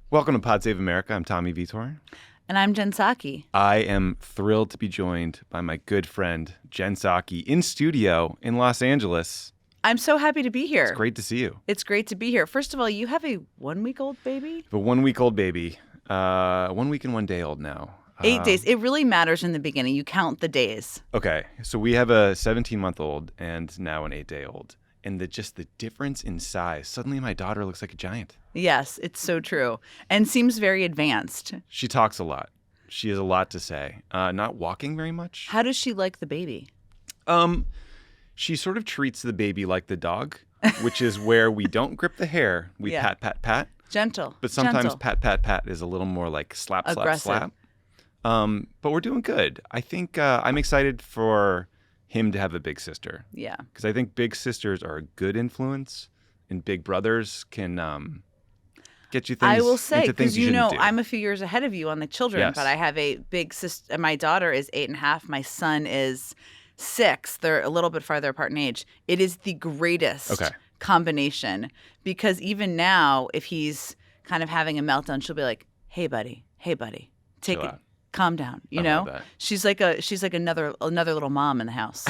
Welcome to Pod Save America. I'm Tommy Vietor. And I'm Jen Psaki. I am thrilled to be joined by my good friend, Jen Psaki, in studio in Los Angeles. I'm so happy to be here. It's great to see you. It's great to be here. First of all, you have a 1-week-old baby? A 1-week-old baby. 1 week and 1 day old now. 8 days. It really matters in the beginning. You count the days. Okay. So we have a 17-month-old and now an 8-day-old. And the difference in size. Suddenly my daughter looks like a giant. Yes, it's so true. And seems very advanced. She talks a lot. She has a lot to say. Not walking very much. How does she like the baby? She sort of treats the baby like the dog, which is where we don't grip the hair. We pat, pat, pat. Gentle. But sometimes gentle. pat, pat, pat is a little more like slap, Aggressive. slap, slap. But we're doing good. I think I'm excited for him to have a big sister. Yeah. Because I think big sisters are a good influence, and big brothers can get you things. I will say, because you know, I'm a few years ahead of you on the children, Yes. but I have a big sister. My daughter is 8.5. My son is 6. They're a little bit farther apart in age. It is the greatest combination, because even now, if he's kind of having a meltdown, she'll be like, hey, buddy, take it. Calm down. You know, she's like another little mom in the house.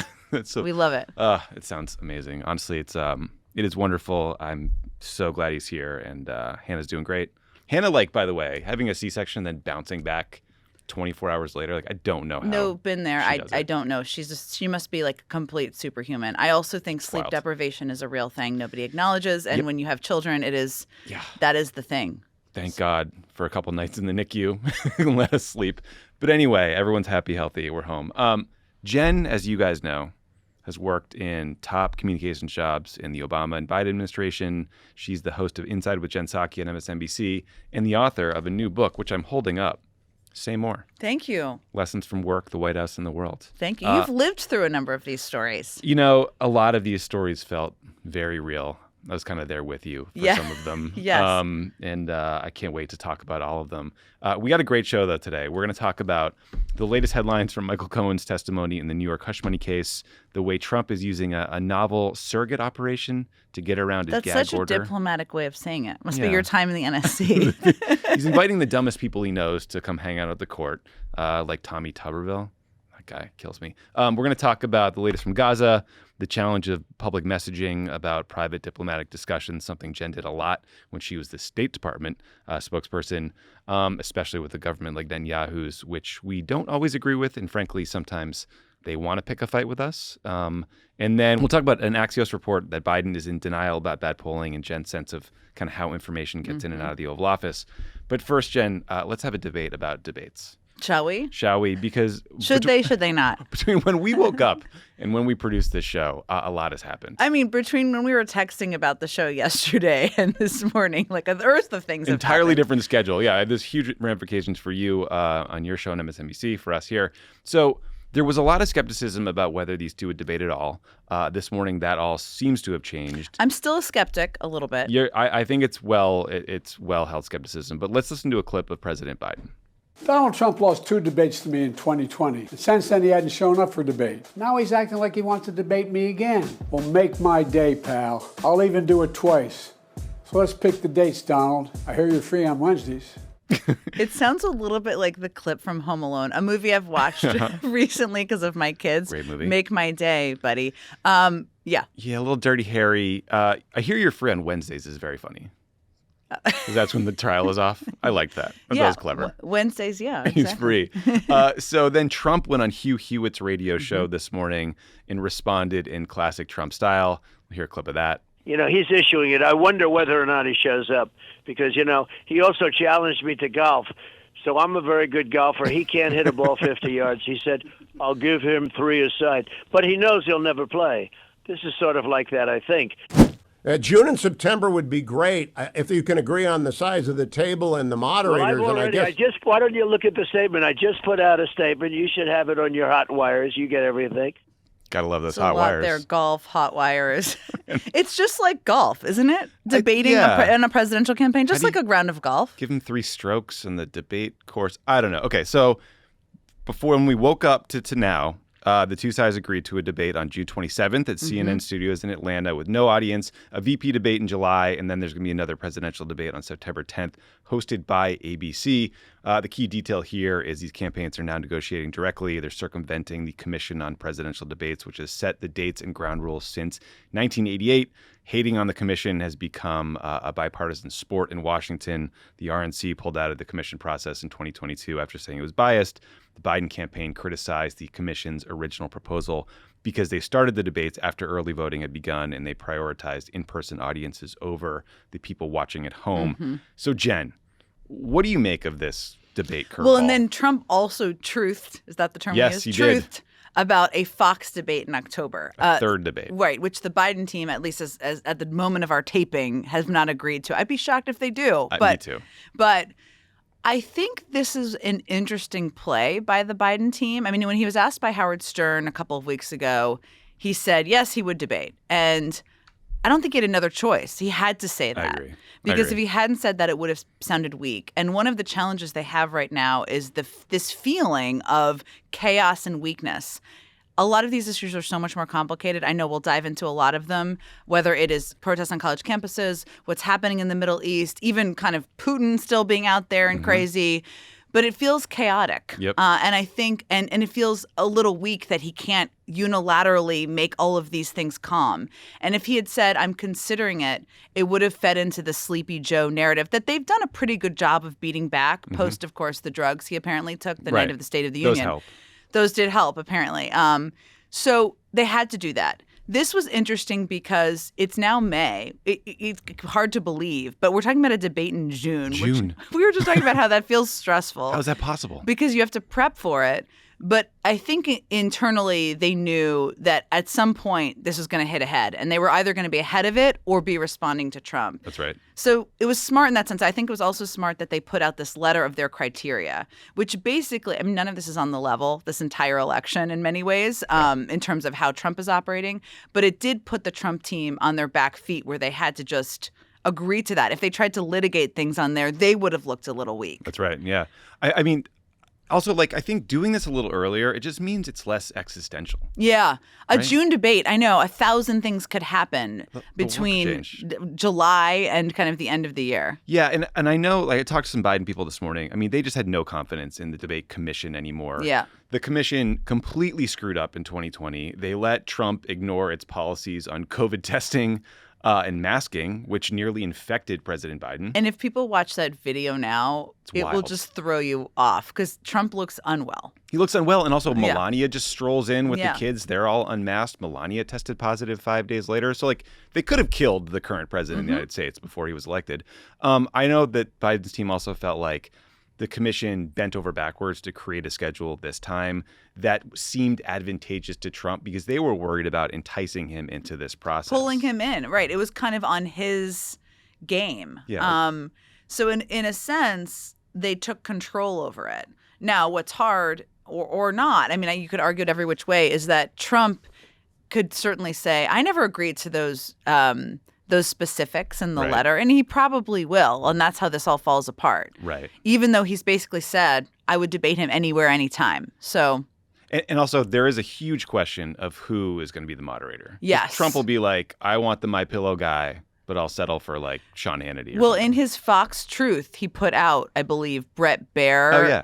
We love it. It sounds amazing. Honestly, it is wonderful. I'm so glad he's here, and Hannah's doing great. Hannah, by the way, having a C-section, then bouncing back 24 hours later, I don't know how. No, been there. I don't know. She must be like a complete superhuman. I also think sleep deprivation is a real thing nobody acknowledges, and when you have children, that is the thing. Thank God for a couple nights in the NICU and let us sleep. But anyway, everyone's happy, healthy. We're home. Jen, as you guys know, has worked in top communications jobs in the Obama and Biden administration. She's the host of Inside with Jen Psaki on MSNBC and the author of a new book, which I'm holding up. Say more. Thank you. Lessons from work, the White House, and the world. Thank you. You've lived through a number of these stories. You know, a lot of these stories felt very real. I was kind of there with you for some of them. Yes. And I can't wait to talk about all of them. We got a great show, though, today. We're going to talk about the latest headlines from Michael Cohen's testimony in the New York hush money case, the way Trump is using a novel surrogate operation to get around his gag order. That's such a diplomatic way of saying it. Must be your time in the NSC. He's inviting the dumbest people he knows to come hang out at the court, like Tommy Tuberville. That guy kills me. We're going to talk about the latest from Gaza, the challenge of public messaging about private diplomatic discussions, something Jen did a lot when she was the State Department spokesperson, especially with the government like Netanyahu's, which we don't always agree with. And frankly, sometimes they want to pick a fight with us. And then we'll talk about an Axios report that Biden is in denial about bad polling and Jen's sense of kind of how information gets in and out of the Oval Office. But first, Jen, let's have a debate about debates. Shall we? Because should they not? Between when we woke up and when we produced this show, a lot has happened. I mean, between when we were texting about the show yesterday and this morning, like an earth of things. Entirely different schedule. Yeah, there's huge ramifications for you on your show on MSNBC, for us here. So there was a lot of skepticism about whether these two would debate at all. This morning, that all seems to have changed. I'm still a skeptic, a little bit. I think it's well-held skepticism. But let's listen to a clip of President Biden. Donald Trump lost 2 debates to me in 2020. And since then, he hadn't shown up for debate. Now he's acting like he wants to debate me again. Well, make my day, pal. I'll even do it twice. So let's pick the dates, Donald. I hear you're free on Wednesdays. It sounds a little bit like the clip from Home Alone, a movie I've watched recently because of my kids. Great movie. Make my day, buddy. Yeah, a little Dirty Harry. I hear you're free on Wednesdays is very funny. Because that's when the trial is off. I liked that. That was clever. Wednesdays, exactly. He's free. So then Trump went on Hugh Hewitt's radio show this morning and responded in classic Trump style. We'll hear a clip of that. You know, he's issuing it. I wonder whether or not he shows up because, he also challenged me to golf. So I'm a very good golfer. He can't hit a ball 50 yards. He said, I'll give him 3 aside. But he knows he'll never play. This is sort of like that, I think. June and September would be great if you can agree on the size of the table and the moderators. Well, why don't you look at the statement? I just put out a statement. You should have it on your hot wires. You get everything. Gotta love those it's hot a lot wires. There, golf, hot wires. It's just like golf, isn't it? Debating in a presidential campaign, just like a round of golf. Give him 3 strokes in the debate course. I don't know. Okay, so when we woke up to now, the two sides agreed to a debate on June 27th at CNN Studios in Atlanta with no audience, a VP debate in July, and then there's going to be another presidential debate on September 10th, hosted by ABC. The key detail here is these campaigns are now negotiating directly. They're circumventing the Commission on Presidential Debates, which has set the dates and ground rules since 1988. Hating on the commission has become a bipartisan sport in Washington. The RNC pulled out of the commission process in 2022 after saying it was biased. The Biden campaign criticized the commission's original proposal because they started the debates after early voting had begun and they prioritized in-person audiences over the people watching at home. Mm-hmm. So, Jen, what do you make of this debate curveball? Well, and then Trump also truthed. Is that the term Yes, we use? he did. Truthed about a Fox debate in October. A third debate. Right, which the Biden team, at least as at the moment of our taping, has not agreed to. I'd be shocked if they do. Me too. But I think this is an interesting play by the Biden team. I mean, when he was asked by Howard Stern a couple of weeks ago, he said, yes, he would debate. And I don't think he had another choice. He had to say that. I agree. Because if he hadn't said that, it would have sounded weak. And one of the challenges they have right now is this feeling of chaos and weakness. A lot of these issues are so much more complicated. I know we'll dive into a lot of them, whether it is protests on college campuses, what's happening in the Middle East, even kind of Putin still being out there and crazy. But it feels chaotic. Yep. And I think, and it feels a little weak that he can't unilaterally make all of these things calm. And if he had said, I'm considering it, it would have fed into the Sleepy Joe narrative that they've done a pretty good job of beating back, post, of course, the drugs he apparently took the night of the State of the Union. Those help. Those did help, apparently. So they had to do that. This was interesting because it's now May. It's hard to believe, but we're talking about a debate in June. June. Which we were just talking about how that feels stressful. How is that possible? Because you have to prep for it. But I think internally they knew that at some point this was going to hit ahead, and they were either going to be ahead of it or be responding to Trump. That's right. So it was smart in that sense. I think it was also smart that they put out this letter of their criteria, which basically, I mean, none of this is on the level, this entire election in many ways, in terms of how Trump is operating. But it did put the Trump team on their back feet where they had to just agree to that. If they tried to litigate things on there, they would have looked a little weak. That's right. Yeah. I mean, also, like, I think doing this a little earlier, it just means it's less existential. Yeah. A Right? June debate, I know, 1,000 things could happen between July and kind of the end of the year. Yeah, and I know, like, I talked to some Biden people this morning. I mean, they just had no confidence in the debate commission anymore. Yeah. The commission completely screwed up in 2020. They let Trump ignore its policies on COVID testing and masking, which nearly infected President Biden. And if people watch that video now, it will wild. just throw you off because Trump looks unwell. He looks unwell, and also Yeah. Melania just strolls in with Yeah. the kids. They're all unmasked. Melania tested positive 5 days later. So, like, they could have killed the current president of the United States before he was elected. I know that Biden's team also felt like the commission bent over backwards to create a schedule this time that seemed advantageous to Trump because they were worried about enticing him into this process. Pulling him in, right. It was kind of on his game. Yeah. So in a sense, they took control over it. Now, what's hard or not, I mean, you could argue it every which way, is that Trump could certainly say, I never agreed to those specifics in the Right. letter, and he probably will, and that's how this all falls apart. Right. Even though he's basically said, I would debate him anywhere, anytime. So And also, there is a huge question of who is going to be the moderator. Yes. Trump will be like, I want the My Pillow guy, but I'll settle for, like, Sean Hannity. Or well, something. in his Fox Truth, he put out, I believe, Brett Baer. Oh, yeah.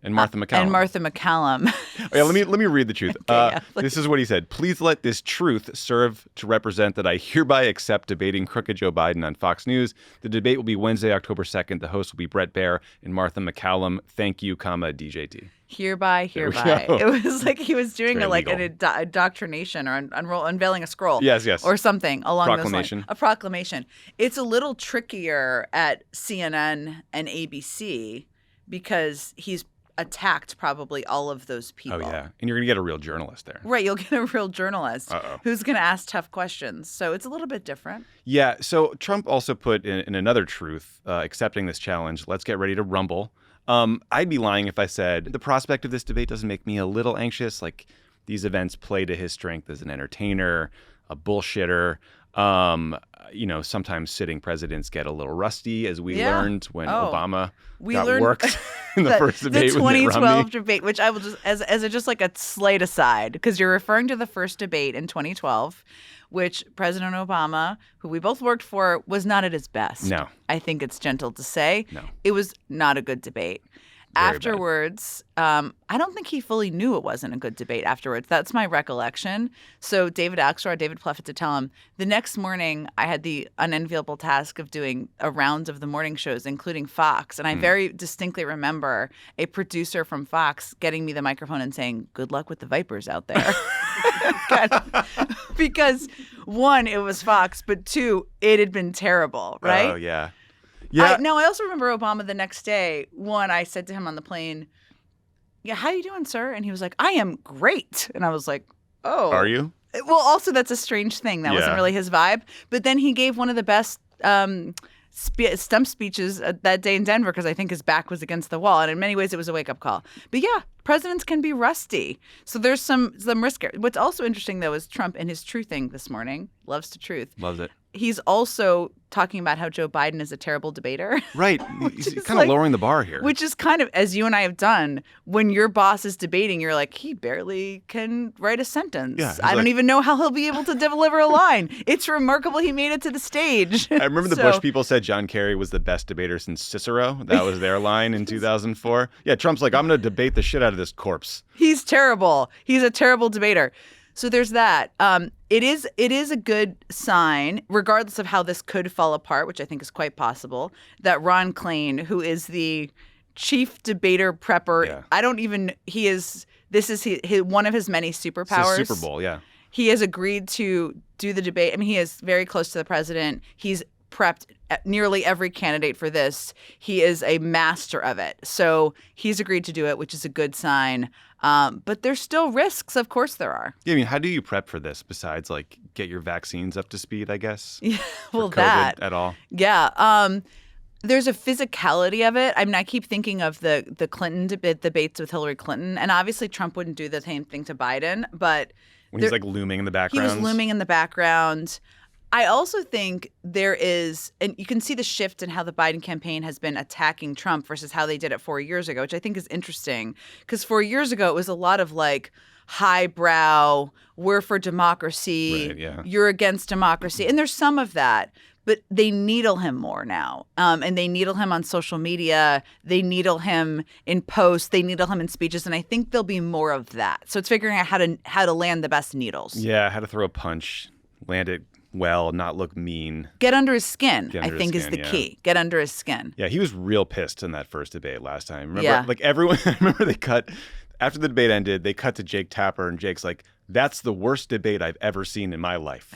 And Martha McCallum. And Martha McCallum. Oh, yeah, let me read the truth. Okay, yeah, This is what he said. Please let this truth serve to represent that I hereby accept debating crooked Joe Biden on Fox News. The debate will be Wednesday, October 2nd. The host will be Brett Baer and Martha McCallum. Thank you, DJT. Hereby. we It go. was like he was doing very an legal. indoctrination or unveiling a scroll. Yes. Or something along Proclamation. those lines. A proclamation. It's a little trickier at CNN and ABC because he's attacked probably all of those people. Oh, yeah. And you're going to get a real journalist there. Right, you'll get a real journalist Uh-oh. who's going to ask tough questions. So it's a little bit different. Yeah. So Trump also put in another truth, accepting this challenge, let's get ready to rumble. I'd be lying if I said the prospect of this debate doesn't make me a little anxious. Like, these events play to his strength as an entertainer, a bullshitter. Sometimes sitting presidents get a little rusty, as we learned when Obama got learned worked in the first debate the with Mitt 2012 Romney. debate, which I will just as just like a slight aside, because you're referring to the first debate in 2012, which President Obama, who we both worked for, was not at his best. No. I think it's gentle to say. No. It was not a good debate. Very Afterwards, I don't think he fully knew it wasn't a good debate afterwards. That's my recollection. So David Pleffett to tell him, the next morning I had the unenviable task of doing a round of the morning shows, including Fox. And I very distinctly remember a producer from Fox getting me the microphone and saying, "Good luck with the Vipers out there." Because one, it was Fox, but two, it had been terrible, right? Oh, yeah. Yeah. I also remember Obama the next day. One, I said to him on the plane, "Yeah, how you doing, sir?" And he was like, "I am great." And I was like, "Oh. Are you?" Well, also, that's a strange thing. That wasn't really his vibe. But then he gave one of the best stump speeches that day in Denver because I think his back was against the wall. And in many ways, it was a wake-up call. But yeah, presidents can be rusty. So there's some risk. What's also interesting, though, is Trump in his truthing this morning. Loves to truth. Loves it. He's also talking about how Joe Biden is a terrible debater. Right. He's kind of lowering the bar here. Which is kind of, as you and I have done, when your boss is debating, you're like, he barely can write a sentence. Yeah, I don't even know how he'll be able to deliver a line. It's remarkable he made it to the stage. I remember the Bush people said John Kerry was the best debater since Cicero. That was their line in 2004. Yeah, Trump's like, I'm going to debate the shit out of this corpse. He's terrible. He's a terrible debater. So there's that. It is a good sign, regardless of how this could fall apart, which I think is quite possible, that Ron Klain, who is the chief debater prepper, this is one of his many superpowers. It's a Super Bowl, yeah. He has agreed to do the debate. I mean, he is very close to the president. He's prepped nearly every candidate for this. He is a master of it. So he's agreed to do it, which is a good sign. But there's still risks. Of course there are. Yeah, I mean, how do you prep for this besides like get your vaccines up to speed, I guess? Yeah, well, for COVID that at all? Yeah. There's a physicality of it. I mean, I keep thinking of the Clinton debates with Hillary Clinton. And obviously Trump wouldn't do the same thing to Biden. But when he's like looming in the background. He was looming in the background. I also think there is, and you can see the shift in how the Biden campaign has been attacking Trump versus how they did it 4 years ago, which I think is interesting. Because 4 years ago, it was a lot of like highbrow, we're for democracy, right, yeah. You're against democracy. And there's some of that. But they needle him more now. And they needle him on social media. They needle him in posts. They needle him in speeches. And I think there'll be more of that. So it's figuring out how to land the best needles. Yeah, how to throw a punch, land it well, not look mean. Get under his skin, I think, is the key. Get under his skin. Yeah, he was real pissed in that first debate last time. Remember, like everyone, I remember after the debate ended, they cut to Jake Tapper, and Jake's like, "That's the worst debate I've ever seen in my life."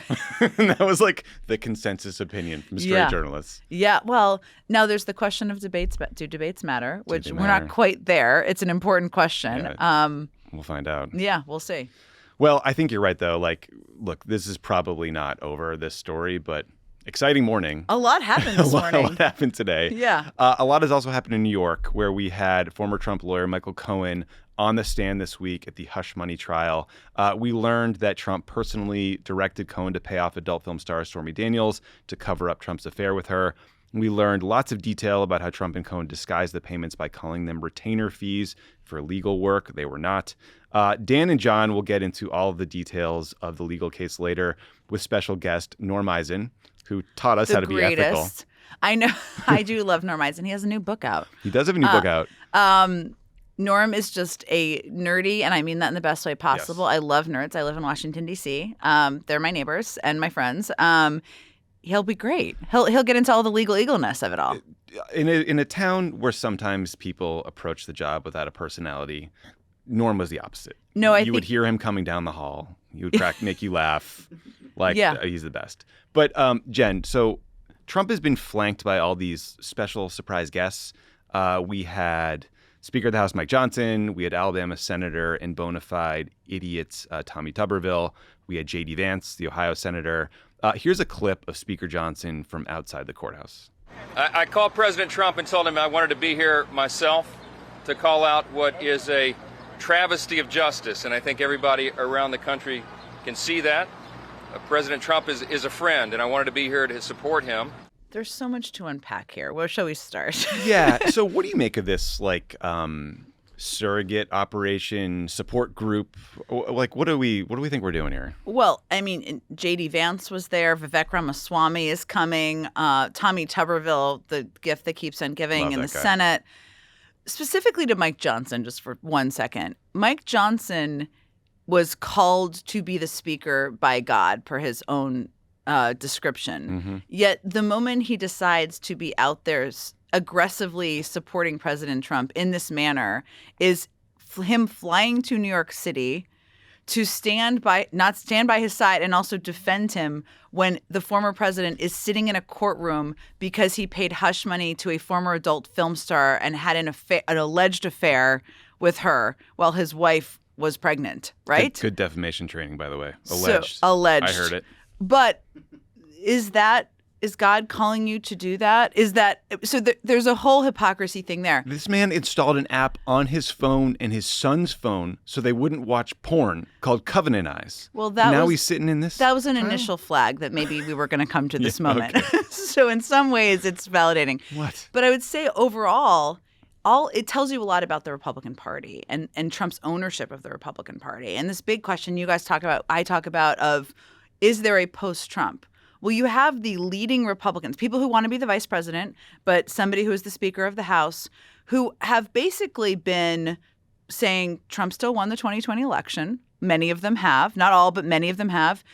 And that was like the consensus opinion from straight journalists. Yeah, well, now there's the question of debates. Do debates matter? Which we're not quite there. It's an important question. Yeah, we'll find out. Yeah, we'll see. Well, I think you're right, though. Like, look, this is probably not over, this story, but exciting morning. A lot happened this morning. A lot happened today. Yeah. A lot has also happened in New York, where we had former Trump lawyer Michael Cohen on the stand this week at the hush money trial. We learned that Trump personally directed Cohen to pay off adult film star Stormy Daniels to cover up Trump's affair with her. We learned lots of detail about how Trump and Cohen disguised the payments by calling them retainer fees for legal work. They were not. Dan and John will get into all of the details of the legal case later with special guest Norm Eisen, who taught us how to be ethical. I know. I do love Norm Eisen. He has a new book out. He does have a new book out. Norm is just a nerdy, and I mean that in the best way possible. Yes. I love nerds. I live in Washington, D.C. They're my neighbors and my friends. He'll be great. He'll get into all the legal eagleness of it all. In a town where sometimes people approach the job without a personality, Norm was the opposite. No, you would hear him coming down the hall. He would make you laugh. Like, he's the best. But Jen, so Trump has been flanked by all these special surprise guests. We had Speaker of the House Mike Johnson. We had Alabama Senator and bona fide idiots Tommy Tuberville. We had J.D. Vance, the Ohio Senator. Here's a clip of Speaker Johnson from outside the courthouse. I called President Trump and told him I wanted to be here myself to call out what is a travesty of justice, and I think everybody around the country can see that. President Trump is a friend, and I wanted to be here to support him. There's so much to unpack here. Where shall we start? Yeah. So what do you make of this, like, surrogate operation support group? Like, what do we think we're doing here? Well, I mean, J.D. Vance was there. Vivek Ramaswamy is coming. Tommy Tuberville, the gift that keeps on giving Love in the that guy. Senate. Specifically to Mike Johnson, just for 1 second. Mike Johnson was called to be the speaker by God per his own description. Mm-hmm. Yet the moment he decides to be out there aggressively supporting President Trump in this manner is him flying to New York City to not stand by his side and also defend him when the former president is sitting in a courtroom because he paid hush money to a former adult film star and had an alleged affair with her while his wife was pregnant, right? Good defamation training, by the way. Alleged. So, alleged. I heard it. But is God calling you to do that? There's a whole hypocrisy thing there. This man installed an app on his phone and his son's phone so they wouldn't watch porn called Covenant Eyes. Well, he's sitting in this. That was an initial flag that maybe we were going to come to this moment. Okay. So in some ways, it's validating. What? But I would say overall, it tells you a lot about the Republican Party and Trump's ownership of the Republican Party. And this big question you guys talk about, I talk about of, is there a post-Trump? Well, you have the leading Republicans, people who want to be the vice president, but somebody who is the Speaker of the House, who have basically been saying Trump still won the 2020 election. Many of them have, not all, but many of them have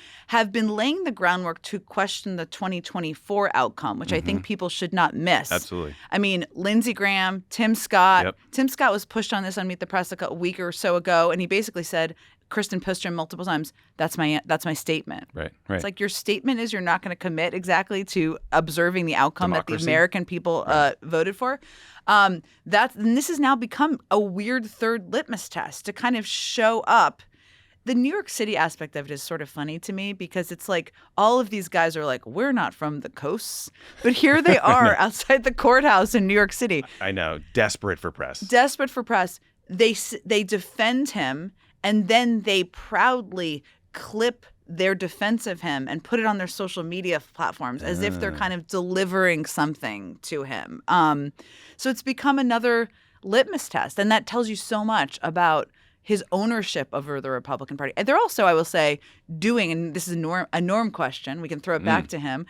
been laying the groundwork to question the 2024 outcome, which I think people should not miss. Absolutely. I mean, Lindsey Graham, Tim Scott. Yep. Tim Scott was pushed on this on Meet the Press a week or so ago, and he basically said, Kristen pushed him multiple times, that's my statement. Right. It's like your statement is you're not going to commit exactly to observing the outcome that the Democracy. American people voted for. And this has now become a weird third litmus test to kind of show up. The New York City aspect of it is sort of funny to me because it's like all of these guys are like, we're not from the coasts. But here they are outside the courthouse in New York City. I know. Desperate for press. Desperate for press. They defend him and then they proudly clip their defense of him and put it on their social media platforms as if they're kind of delivering something to him. So it's become another litmus test. And that tells you so much about his ownership over the Republican Party. And they're also, I will say, doing, and this is a norm question, we can throw it back to him,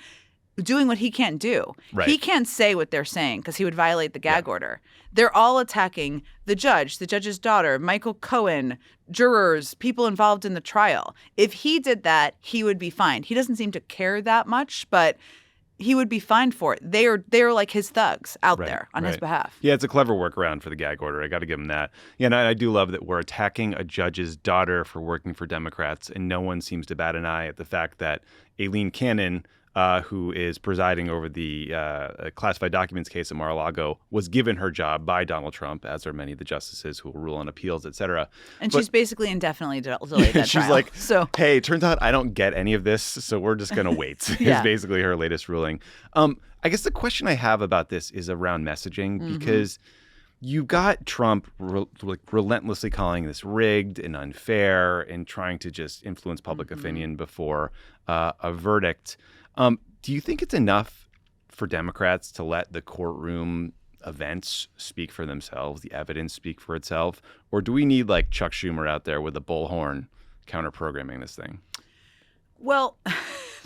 doing what he can't do. Right. He can't say what they're saying because he would violate the gag order. They're all attacking the judge, the judge's daughter, Michael Cohen, jurors, people involved in the trial. If he did that, he would be fined. He doesn't seem to care that much, but he would be fined for it. They're like his thugs out there on his behalf. Yeah, it's a clever workaround for the gag order. I got to give him that. Yeah, and I do love that we're attacking a judge's daughter for working for Democrats, and no one seems to bat an eye at the fact that Aileen Cannon, who is presiding over the classified documents case at Mar-a-Lago, was given her job by Donald Trump, as are many of the justices who will rule on appeals, et cetera. And she's basically indefinitely delayed that she's trial. like, so hey, turns out I don't get any of this, so we're just going to wait, is basically her latest ruling. I guess the question I have about this is around messaging, because you got Trump relentlessly calling this rigged and unfair and trying to just influence public opinion before a verdict. Do you think it's enough for Democrats to let the courtroom events speak for themselves, the evidence speak for itself? Or do we need like Chuck Schumer out there with a bullhorn counter-programming this thing? Well,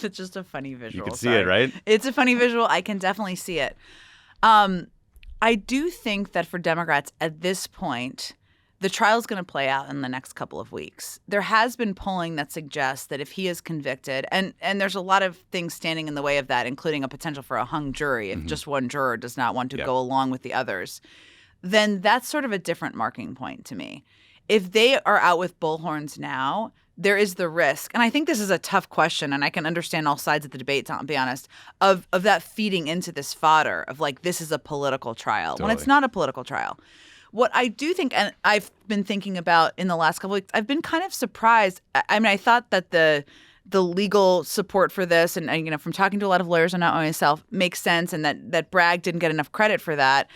it's just a funny visual. You can see it, right? It's a funny visual. I can definitely see it. I do think that for Democrats at this point, the trial is going to play out in the next couple of weeks. There has been polling that suggests that if he is convicted, and there's a lot of things standing in the way of that, including a potential for a hung jury if just one juror does not want to go along with the others, then that's sort of a different marking point to me. If they are out with bullhorns now, there is the risk, and I think this is a tough question, and I can understand all sides of the debate, to be honest, of that feeding into this fodder of like, this is a political trial, when it's not a political trial. What I do think, and I've been thinking about in the last couple of weeks, I've been kind of surprised. I mean, I thought that the legal support for this, and you know, from talking to a lot of lawyers and not myself, makes sense, and that Bragg didn't get enough credit for that.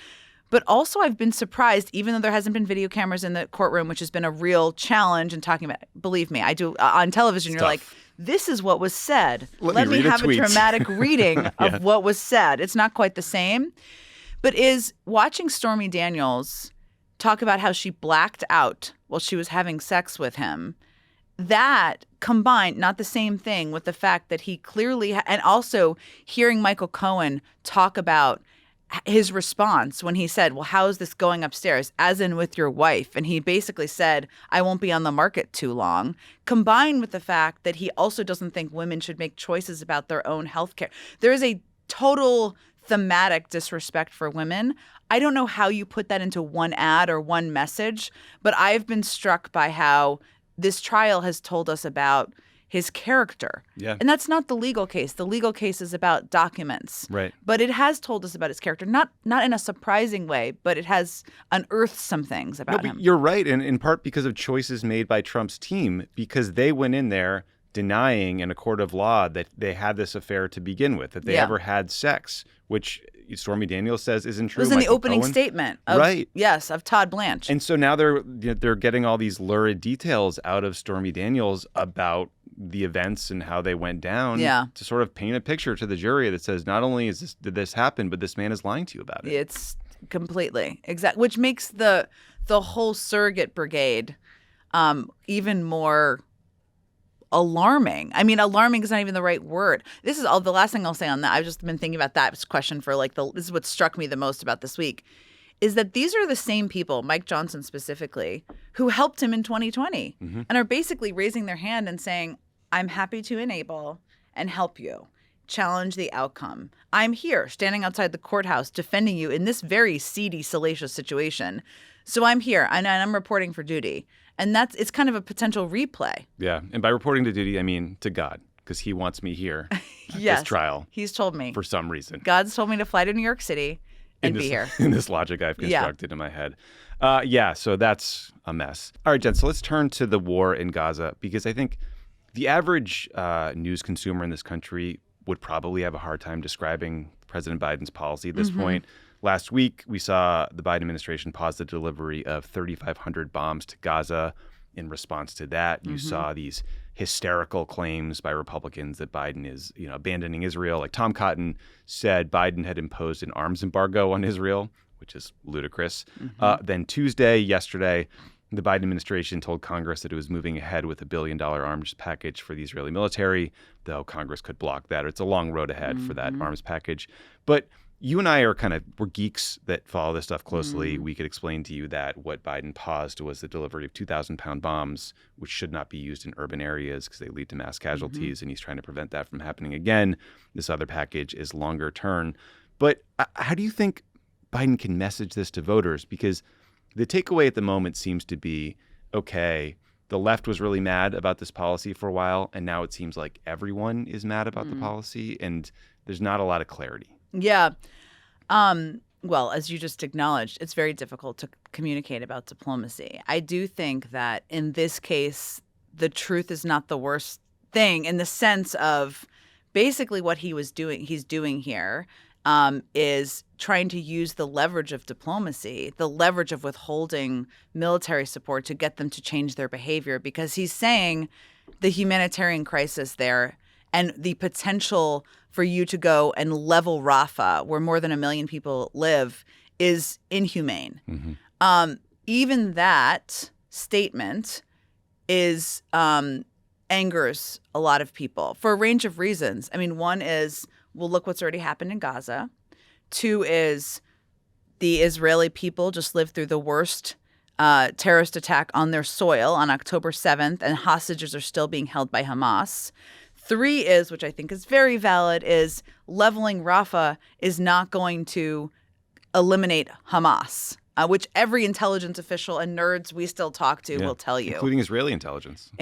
But also I've been surprised, even though there hasn't been video cameras in the courtroom, which has been a real challenge in talking about it. Believe me, I do. On television, you're like, this is what was said. Let me have a dramatic reading of what was said. It's not quite the same. But is watching Stormy Daniels talk about how she blacked out while she was having sex with him, that combined, not the same thing, with the fact that he clearly, and also hearing Michael Cohen talk about his response when he said, well, how is this going upstairs, as in with your wife? And he basically said, I won't be on the market too long, combined with the fact that he also doesn't think women should make choices about their own health care. There is a total thematic disrespect for women. I don't know how you put that into one ad or one message, but I've been struck by how this trial has told us about his character. Yeah. And that's not the legal case. The legal case is about documents. Right. But it has told us about his character, not in a surprising way, but it has unearthed some things about him. You're right, and in part because of choices made by Trump's team, because they went in there denying in a court of law that they had this affair to begin with, that they ever had sex, which Stormy Daniels says isn't true. It was in Michael the opening Cohen. statement. Of Todd Blanche. And so now they're getting all these lurid details out of Stormy Daniels about the events and how they went down to sort of paint a picture to the jury that says not only did this happen, but this man is lying to you about it. It's completely exact, which makes the whole surrogate brigade even more alarming. I mean, alarming is not even the right word. This is all the last thing I'll say on that. I've just been thinking about that question for this is what struck me the most about this week, is that these are the same people, Mike Johnson specifically, who helped him in 2020 and are basically raising their hand and saying, I'm happy to enable and help you. Challenge the outcome. I'm here standing outside the courthouse defending you in this very seedy, salacious situation. So I'm here and I'm reporting for duty. And it's kind of a potential replay. Yeah. And by reporting to duty, I mean to God, because he wants me here at this trial. He's told me. For some reason. God's told me to fly to New York City and be here. In this logic I've constructed in my head. So that's a mess. All right, Jen, so let's turn to the war in Gaza, because I think the average news consumer in this country would probably have a hard time describing President Biden's policy at this point. Last week, we saw the Biden administration pause the delivery of 3,500 bombs to Gaza. In response to that, you saw these hysterical claims by Republicans that Biden is, abandoning Israel. Like Tom Cotton said Biden had imposed an arms embargo on Israel, which is ludicrous. Then yesterday, the Biden administration told Congress that it was moving ahead with a $1 billion arms package for the Israeli military, though Congress could block that. It's a long road ahead for that arms package. But you and I we're geeks that follow this stuff closely. We could explain to you that what Biden paused was the delivery of 2,000-pound bombs, which should not be used in urban areas because they lead to mass casualties, and he's trying to prevent that from happening again. This other package is longer term. But how do you think Biden can message this to voters? Because the takeaway at the moment seems to be, okay, the left was really mad about this policy for a while, and now it seems like everyone is mad about the policy, and there's not a lot of clarity. Yeah. Well, as you just acknowledged, it's very difficult to communicate about diplomacy. I do think that in this case, the truth is not the worst thing, in the sense of basically what he's doing here is trying to use the leverage of diplomacy, the leverage of withholding military support to get them to change their behavior, because he's saying the humanitarian crisis there and the potential for you to go and level Rafah, where more than 1 million people live, is inhumane. Even that statement is angers a lot of people for a range of reasons. I mean, one is, well, look what's already happened in Gaza. Two is the Israeli people just lived through the worst terrorist attack on their soil on October 7th, and hostages are still being held by Hamas. 3 is, which I think is very valid, is leveling Rafah is not going to eliminate Hamas, which every intelligence official and nerds we still talk to will tell you. Including Israeli intelligence.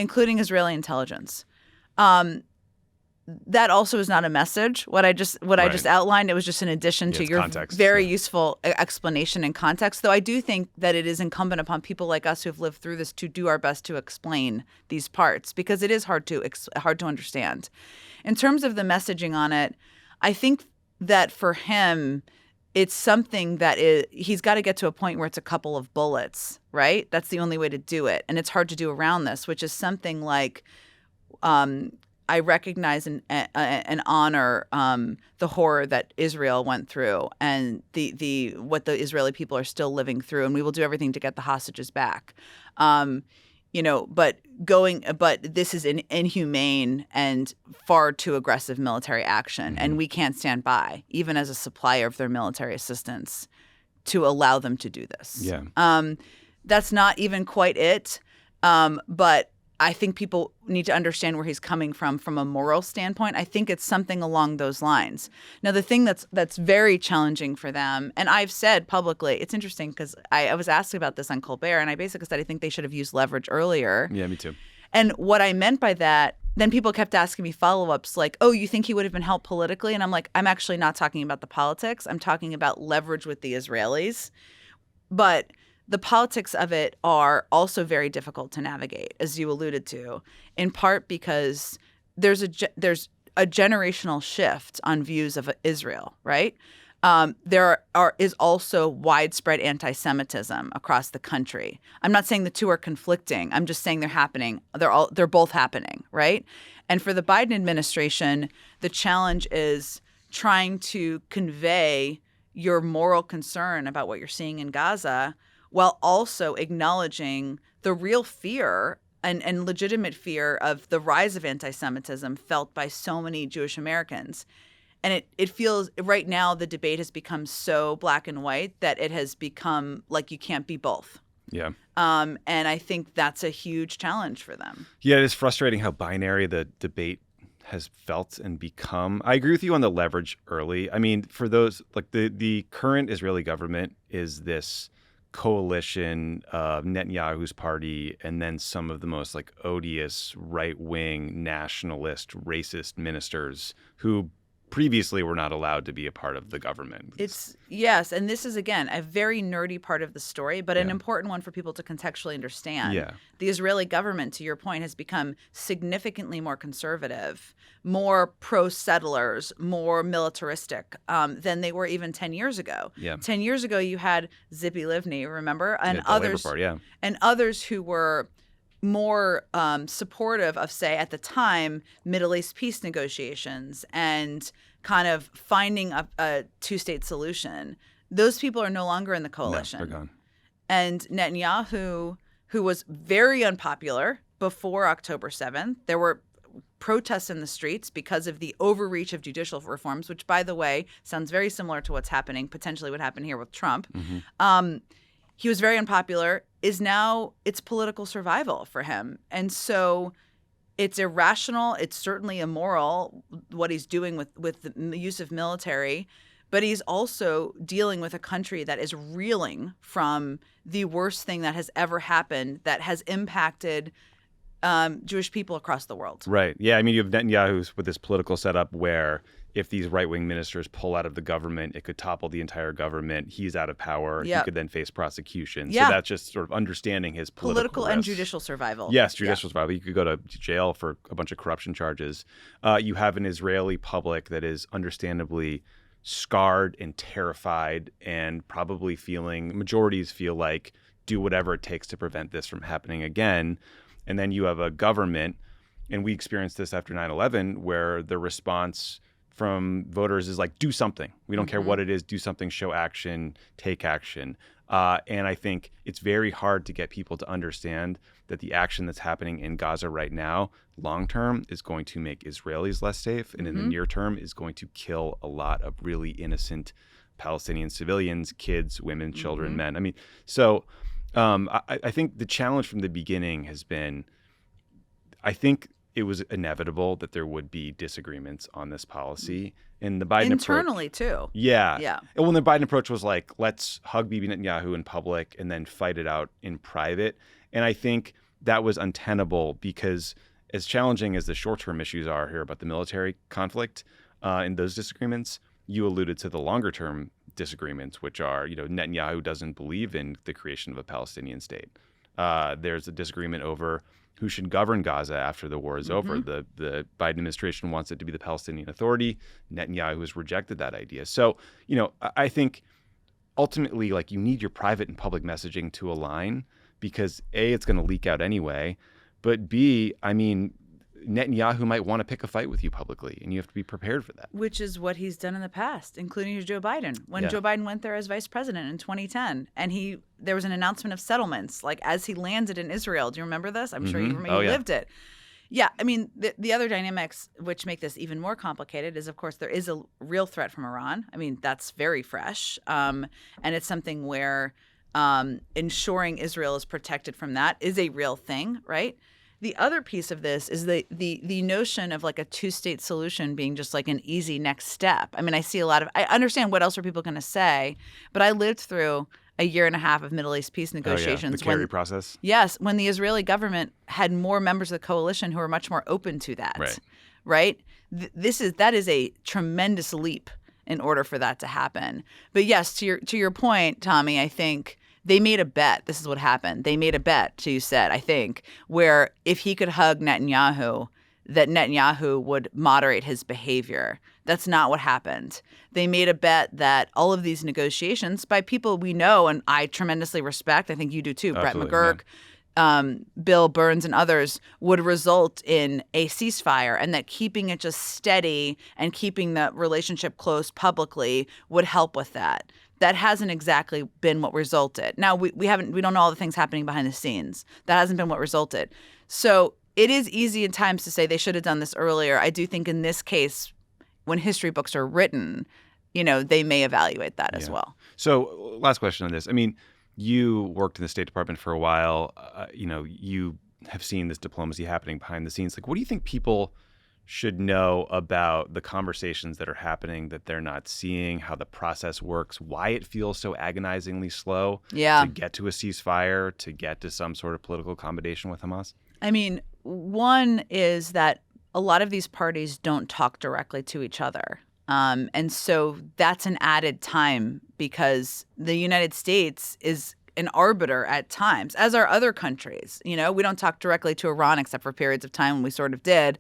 That also is not a message. What I just outlined, it was just an addition to your context, very useful explanation and context. Though I do think that it is incumbent upon people like us who have lived through this to do our best to explain these parts, because it is hard to understand. In terms of the messaging on it, I think that for him, it's something that he's got to get to a point where it's a couple of bullets, right? That's the only way to do it. And it's hard to do around this, which is something like I recognize and honor the horror that Israel went through and the what the Israeli people are still living through, and we will do everything to get the hostages back. But this is an inhumane and far too aggressive military action, and we can't stand by, even as a supplier of their military assistance, to allow them to do this. Yeah. That's not even quite it, but I think people need to understand where he's coming from a moral standpoint. I think it's something along those lines. Now, the thing that's very challenging for them, and I've said publicly, it's interesting because I was asked about this on Colbert, and I basically said I think they should have used leverage earlier. Yeah, me too. And what I meant by that, then people kept asking me follow-ups like, oh, you think he would have been helped politically? And I'm like, I'm actually not talking about the politics. I'm talking about leverage with the Israelis. But the politics of it are also very difficult to navigate, as you alluded to, in part because there's a generational shift on views of Israel, right? There is also widespread anti-Semitism across the country. I'm not saying the two are conflicting. I'm just saying they're happening. They're both happening, right? And for the Biden administration, the challenge is trying to convey your moral concern about what you're seeing in Gaza while also acknowledging the real fear and legitimate fear of the rise of anti-Semitism felt by so many Jewish Americans. And it feels right now the debate has become so black and white that it has become like you can't be both. Yeah. And I think that's a huge challenge for them. Yeah, it is frustrating how binary the debate has felt and become. I agree with you on the leverage early. I mean, for those, like the current Israeli government is this coalition of Netanyahu's party and then some of the most like odious right-wing nationalist racist ministers who previously were not allowed to be a part of the government. Yes, and this is again a very nerdy part of the story, but an important one for people to contextually understand. Yeah. The Israeli government, to your point, has become significantly more conservative, more pro-settlers, more militaristic than they were even 10 years ago. Yeah. 10 years ago, you had Zippy Livni, remember, and the Labor Party, and others who were more supportive of, say, at the time, Middle East peace negotiations and kind of finding a two-state solution. Those people are no longer in the coalition. No, they're gone. And Netanyahu, who was very unpopular before October 7th, there were protests in the streets because of the overreach of judicial reforms, which, by the way, sounds very similar to what's happening, potentially what happened here with Trump. Mm-hmm. He was very unpopular, is now it's political survival for him. And so it's irrational. It's certainly immoral what he's doing with the use of military. But he's also dealing with a country that is reeling from the worst thing that has ever happened that has impacted Jewish people across the world. Right. Yeah. I mean, you have Netanyahu with this political setup where if these right-wing ministers pull out of the government, it could topple the entire government. He's out of power. Yep. He could then face prosecution. Yeah. So that's just sort of understanding his political and risks. judicial survival. Yes, judicial survival. You could go to jail for a bunch of corruption charges. You have an Israeli public that is understandably scarred and terrified and probably majorities feel like do whatever it takes to prevent this from happening again. And then you have a government, and we experienced this after 9/11, where the response from voters is like, do something. We don't care what it is. Do something, show action, take action. And I think it's very hard to get people to understand that the action that's happening in Gaza right now, long term, is going to make Israelis less safe. And in the near term is going to kill a lot of really innocent Palestinian civilians, kids, women, children, men. I mean, so I think the challenge from the beginning has been, I think it was inevitable that there would be disagreements on this policy. And the Biden internally approach, too. Yeah. Yeah. And when the Biden approach was like, let's hug Bibi Netanyahu in public and then fight it out in private. And I think that was untenable because as challenging as the short-term issues are here about the military conflict and those disagreements, you alluded to the longer-term disagreements, which are, Netanyahu doesn't believe in the creation of a Palestinian state. There's a disagreement over who should govern Gaza after the war is over. The Biden administration wants it to be the Palestinian Authority. Netanyahu has rejected that idea. So, I think ultimately, like, you need your private and public messaging to align because A, it's going to leak out anyway, but B, I mean, Netanyahu might want to pick a fight with you publicly, and you have to be prepared for that. Which is what he's done in the past, including Joe Biden. When Joe Biden went there as vice president in 2010, and there was an announcement of settlements, like as he landed in Israel. Do you remember this? I'm sure you lived it. Yeah, I mean, the other dynamics which make this even more complicated is, of course, there is a real threat from Iran. I mean, that's very fresh, and it's something where ensuring Israel is protected from that is a real thing, right? The other piece of this is the notion of like a two-state solution being just like an easy next step. I mean, I understand what else are people going to say, but I lived through a year and a half of Middle East peace negotiations. The Kerry process. Yes, when the Israeli government had more members of the coalition who were much more open to that. Right? That is a tremendous leap in order for that to happen. But yes, to your point, Tommy, I think they made a bet. This is what happened. They made a bet, you said, I think, where if he could hug Netanyahu, that Netanyahu would moderate his behavior. That's not what happened. They made a bet that all of these negotiations by people we know and I tremendously respect, I think you do too, Absolutely, Brett McGurk, Bill Burns and others, would result in a ceasefire, and that keeping it just steady and keeping the relationship close publicly would help with that. That hasn't exactly been what resulted. Now, we don't know all the things happening behind the scenes. That hasn't been what resulted. So it is easy at times to say they should have done this earlier. I do think in this case, when history books are written, they may evaluate that as well. So last question on this. I mean, you worked in the State Department for a while. You have seen this diplomacy happening behind the scenes. Like, what do you think people should know about the conversations that are happening that they're not seeing, how the process works, why it feels so agonizingly slow to get to a ceasefire, to get to some sort of political accommodation with Hamas? I mean, one is that a lot of these parties don't talk directly to each other. And so that's an added time because the United States is an arbiter at times, as are other countries. We don't talk directly to Iran except for periods of time when we sort of did.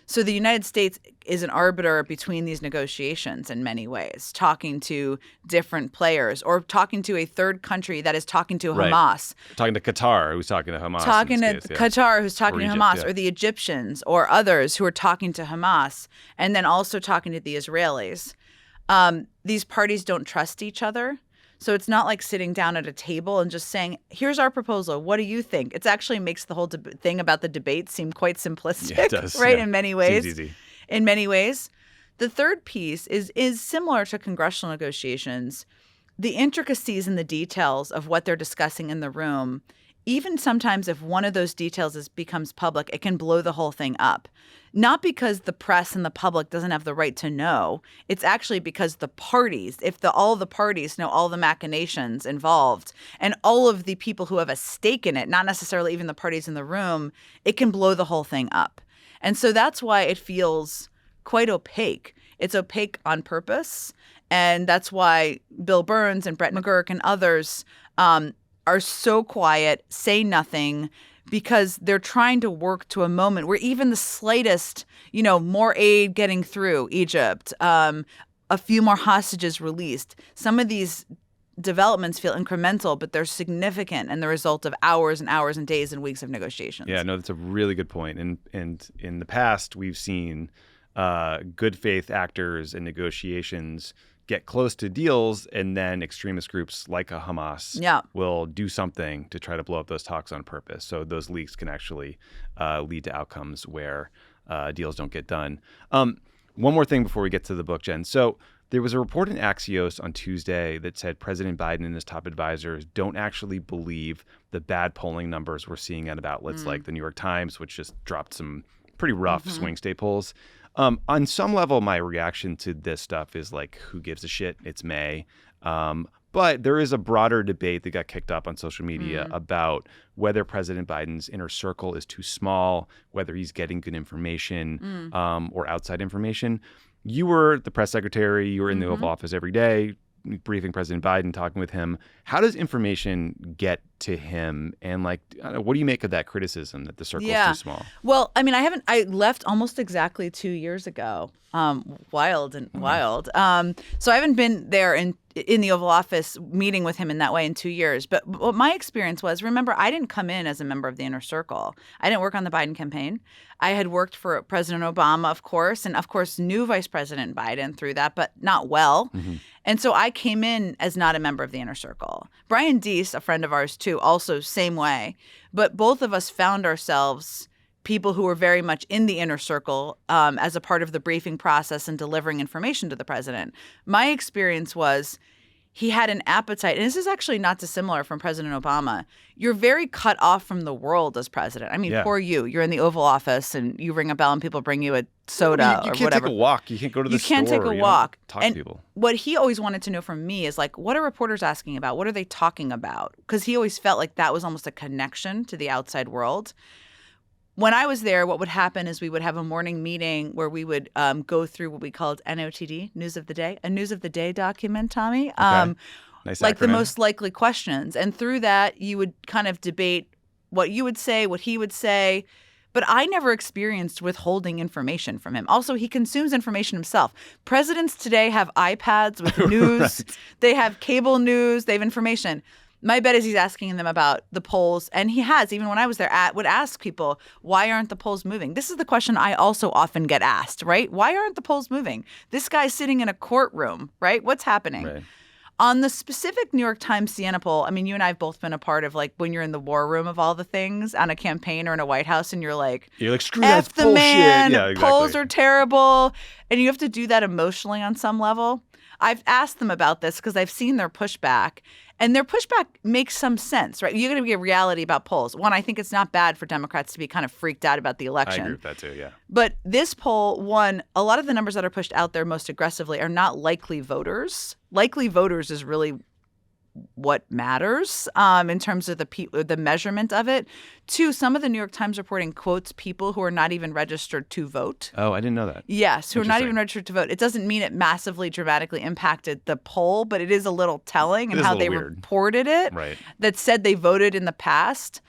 So the United States is an arbiter between these negotiations in many ways, talking to different players or talking to a third country that is talking to Hamas. Talking to Qatar, who's talking to Hamas. Talking to Qatar, who's talking to Hamas, or the Egyptians or others who are talking to Hamas, and then also talking to the Israelis. These parties don't trust each other. So it's not like sitting down at a table and just saying, here's our proposal. What do you think? It actually makes the whole thing about the debate seem quite simplistic, it does, right? In many ways. Seems easy. In many ways. The third piece is similar to congressional negotiations. The intricacies and the details of what they're discussing in the room, even sometimes if one of those details becomes public, it can blow the whole thing up. Not because the press and the public doesn't have the right to know. It's actually because the parties, all the parties know all the machinations involved and all of the people who have a stake in it, not necessarily even the parties in the room, it can blow the whole thing up. And so that's why it feels quite opaque. It's opaque on purpose. And that's why Bill Burns and Brett McGurk and others are so quiet, say nothing, because they're trying to work to a moment where even the slightest, more aid getting through Egypt, a few more hostages released. Some of these developments feel incremental, but they're significant and the result of hours and hours and days and weeks of negotiations. Yeah, no, that's a really good point. And in the past, we've seen good faith actors and negotiations get close to deals, and then extremist groups like a Hamas will do something to try to blow up those talks on purpose. So those leaks can actually lead to outcomes where deals don't get done. One more thing before we get to the book, Jen. So there was a report in Axios on Tuesday that said President Biden and his top advisors don't actually believe the bad polling numbers we're seeing at outlets like the New York Times, which just dropped some pretty rough swing state polls. On some level, my reaction to this stuff is like, who gives a shit? It's May. But there is a broader debate that got kicked up on social media about whether President Biden's inner circle is too small, whether he's getting good information or outside information. You were the press secretary. You were in the Oval Office every day, briefing President Biden, talking with him. How does information get to him? And like, I don't know, what do you make of that criticism that the circle's too small? Well, I mean, I left almost exactly 2 years ago. Wild. So I haven't been there in the Oval Office meeting with him in that way in 2 years. But what my experience was, remember, I didn't come in as a member of the inner circle. I didn't work on the Biden campaign. I had worked for President Obama, of course, and of course knew Vice President Biden through that, but not well. Mm-hmm. And so I came in as not a member of the inner circle. Brian Deese, a friend of ours too, also same way. But both of us found ourselves people who were very much in the inner circle as a part of the briefing process and delivering information to the president. My experience was he had an appetite, and this is actually not dissimilar from President Obama. You're very cut off from the world as president. I mean, poor you. You're in the Oval Office, and you ring a bell, and people bring you a soda or whatever. You can't take a walk. You can't go to the store. You can't take a walk. Talk to people. What he always wanted to know from me is, like, what are reporters asking about? What are they talking about? Because he always felt like that was almost a connection to the outside world. When I was there, what would happen is we would have a morning meeting where we would go through what we called NOTD, News of the Day, a News of the Day document, Tommy. Okay. Nice like acronym. The most likely questions. And through that, you would kind of debate what you would say, what he would say. But I never experienced withholding information from him. Also, he consumes information himself. Presidents today have iPads with news. Right. They have cable news. They have information. My bet is he's asking them about the polls, and he has, even when I was there, would ask people, why aren't the polls moving? This is the question I also often get asked, right? Why aren't the polls moving? This guy's sitting in a courtroom, right? What's happening? Right. On the specific New York Times Siena poll, I mean, you and I have both been a part of, like, when you're in the war room of all the things on a campaign or in a White House, and you're like, screw that the bullshit. Man, yeah, exactly. Polls are terrible. And you have to do that emotionally on some level. I've asked them about this because I've seen their pushback. And their pushback makes some sense, right? You're going to get reality about polls. One, I think it's not bad for Democrats to be kind of freaked out about the election. I agree with that too, yeah. But this poll, one, a lot of the numbers that are pushed out there most aggressively are not likely voters. Likely voters is really what matters in terms of the measurement of it. Two, some of the New York Times reporting quotes people who are not even registered to vote. Oh, I didn't know that. Yes, who are not even registered to vote. It doesn't mean it massively dramatically impacted the poll, but it is a little telling in how they reported it. Right. That said they voted in the past.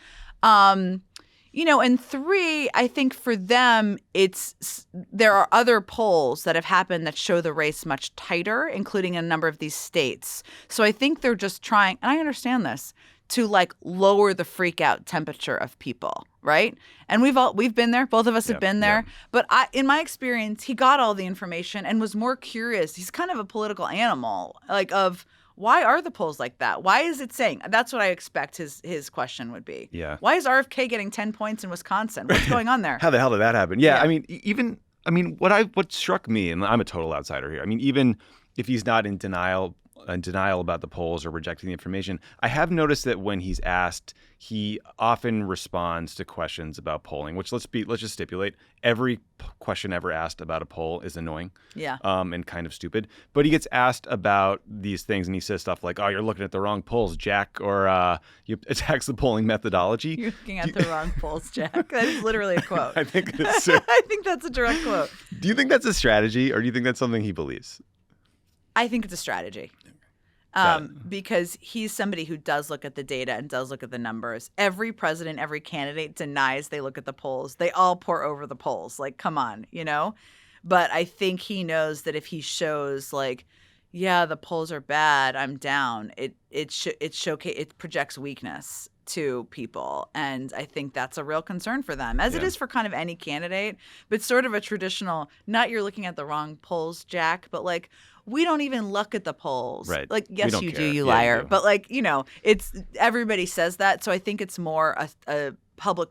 And three, I think for them, there are other polls that have happened that show the race much tighter, including in a number of these states. So I think they're just trying, and I understand this, to like lower the freak out temperature of people, right? And we've been there. Both of us have been there. But in my experience, he got all the information and was more curious. He's kind of a political animal, like of, why are the polls like that? Why is it saying? That's what I expect his question would be. Yeah. Why is RFK getting 10 points in Wisconsin? What's going on there? How the hell did that happen? Yeah. I mean, what struck me, and I'm a total outsider here. I mean, even if he's not in denial about the polls or rejecting the information, I have noticed that when he's asked, he often responds to questions about polling, which let's just stipulate, every question ever asked about a poll is annoying. Yeah. And kind of stupid. But he gets asked about these things and he says stuff like, oh, you're looking at the wrong polls, Jack, or he attacks the polling methodology. You're looking at the wrong polls, Jack. That is literally a quote. I think that's I think that's a direct quote. Do you think that's a strategy, or do you think that's something he believes? I think it's a strategy. Because he's somebody who does look at the data and does look at the numbers. Every president, every candidate denies they look at the polls. They all pour over the polls. Like, come on, But I think he knows that if he shows like, yeah, the polls are bad, I'm down, it projects weakness to people. And I think that's a real concern for them, as it is for kind of any candidate. But sort of a traditional, not you're looking at the wrong polls, Jack, but like, we don't even look at the polls. Right. Like, yes, you care. do, you Yeah, liar. you do. But like, it's everybody says that. So I think it's more a public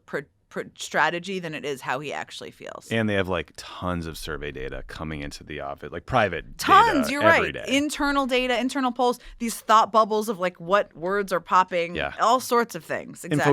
strategy than it is how he actually feels. And they have like tons of survey data coming into the office, like private tons, data you're every right. day. Internal data, internal polls, these thought bubbles of like what words are popping, all sorts of things. Exactly.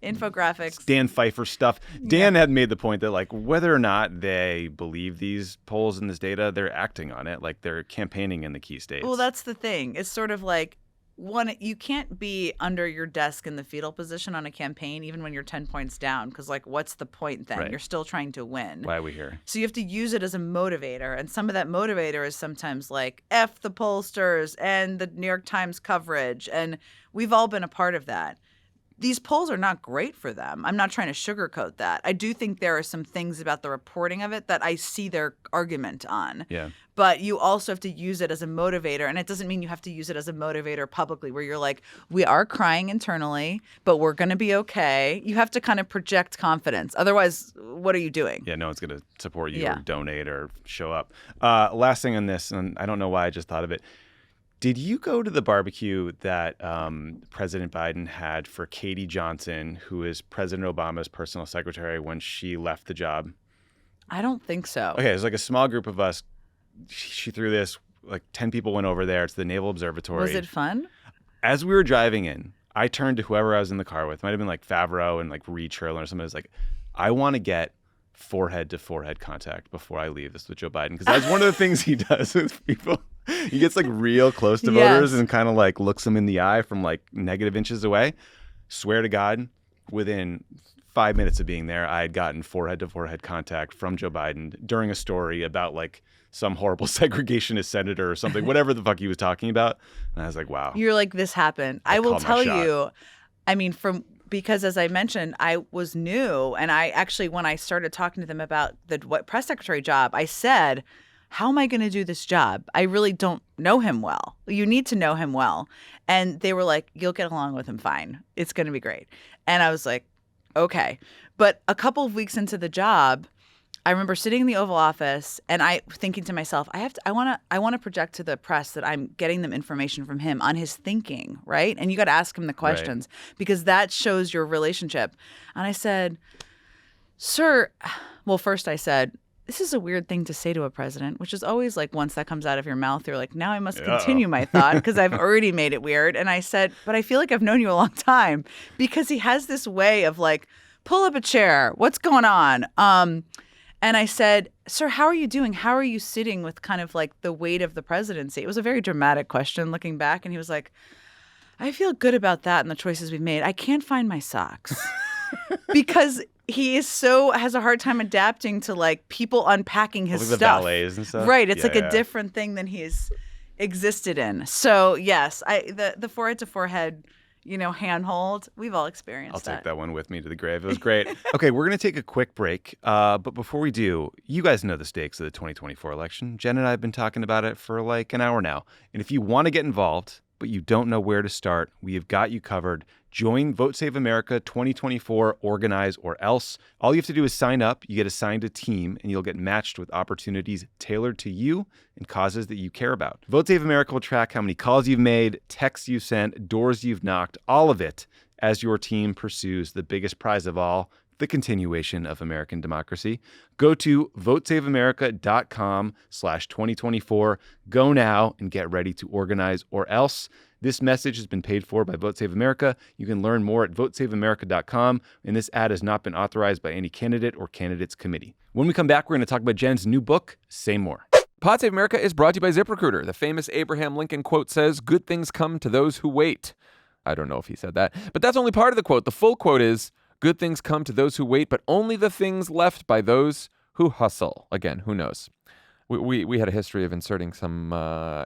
Infographics. Dan Pfeiffer stuff. Dan had made the point that like whether or not they believe these polls and this data, they're acting on it. Like they're campaigning in the key states. Well, that's the thing. It's sort of like one, you can't be under your desk in the fetal position on a campaign, even when you're 10 points down, because, like, what's the point then? Right. You're still trying to win. Why are we here? So you have to use it as a motivator. And some of that motivator is sometimes like, F the pollsters and the New York Times coverage. And we've all been a part of that. These polls are not great for them. I'm not trying to sugarcoat that. I do think there are some things about the reporting of it that I see their argument on. Yeah. But you also have to use it as a motivator. And it doesn't mean you have to use it as a motivator publicly where you're like, we are crying internally, but we're going to be okay. You have to kind of project confidence. Otherwise, what are you doing? Yeah, no one's going to support you Yeah. or donate or show up. Last thing on this, and I don't know why I just thought of it. Did you go to the barbecue that President Biden had for Katie Johnson, who is President Obama's personal secretary, when she left the job? I don't think so. Okay, it's like a small group of us. She threw this, like 10 people went over there. It's the Naval Observatory. Was it fun? As we were driving in, I turned to whoever I was in the car with. Might have been like Favreau and like Reed Cherlin or somebody. I was like, I want to get forehead to forehead contact before I leave this with Joe Biden, because that's one of the things he does with people. He gets like real close to voters and kind of like looks them in the eye from like negative inches away. Swear to God, within 5 minutes of being there, I had gotten forehead to forehead contact from Joe Biden during a story about like some horrible segregationist senator or something, whatever the fuck he was talking about. And I was like, wow. You're like, this happened. I will tell you, I mean, because as I mentioned, I was new. And I actually, when I started talking to them about the press secretary job, I said, how am I going to do this job? I really don't know him well. You need to know him well. And they were like, you'll get along with him fine. It's going to be great. And I was like, okay. But a couple of weeks into the job, I remember sitting in the Oval Office and I thinking to myself, I want to project to the press that I'm getting them information from him on his thinking, right? And you got to ask him the questions because that shows your relationship. And I said, sir, well, first I said, this is a weird thing to say to a president, which is always like once that comes out of your mouth, you're like, now I must continue my thought because I've already made it weird. And I said, but I feel like I've known you a long time, because he has this way of like, pull up a chair. What's going on? And I said, sir, how are you doing? How are you sitting with kind of like the weight of the presidency? It was a very dramatic question looking back. And he was like, I feel good about that and the choices we've made. I can't find my socks. Because he has a hard time adapting to like people unpacking his like stuff. The ballets and stuff. Right. It's a different thing than he's existed in. So yes, the forehead to forehead, handhold, we've all experienced that. I'll take that one with me to the grave. It was great. Okay, we're going to take a quick break. But before we do, you guys know the stakes of the 2024 election. Jen and I have been talking about it for like an hour now. And if you want to get involved, but you don't know where to start, we have got you covered. Join Vote Save America 2024, Organize or Else. All you have to do is sign up. You get assigned a team, and you'll get matched with opportunities tailored to you and causes that you care about. Vote Save America will track how many calls you've made, texts you've sent, doors you've knocked, all of it as your team pursues the biggest prize of all, the continuation of American democracy. Go to votesaveamerica.com/2024. Go now and get ready to organize or else. This message has been paid for by Vote Save America. You can learn more at votesaveamerica.com, and this ad has not been authorized by any candidate or candidates committee. When we come back, we're going to talk about Jen's new book, Say More. Pod Save America is brought to you by ZipRecruiter. The famous Abraham Lincoln quote says, "Good things come to those who wait." I don't know if he said that, but that's only part of the quote. The full quote is, "Good things come to those who wait, but only the things left by those who hustle." Again, who knows? We had a history of inserting some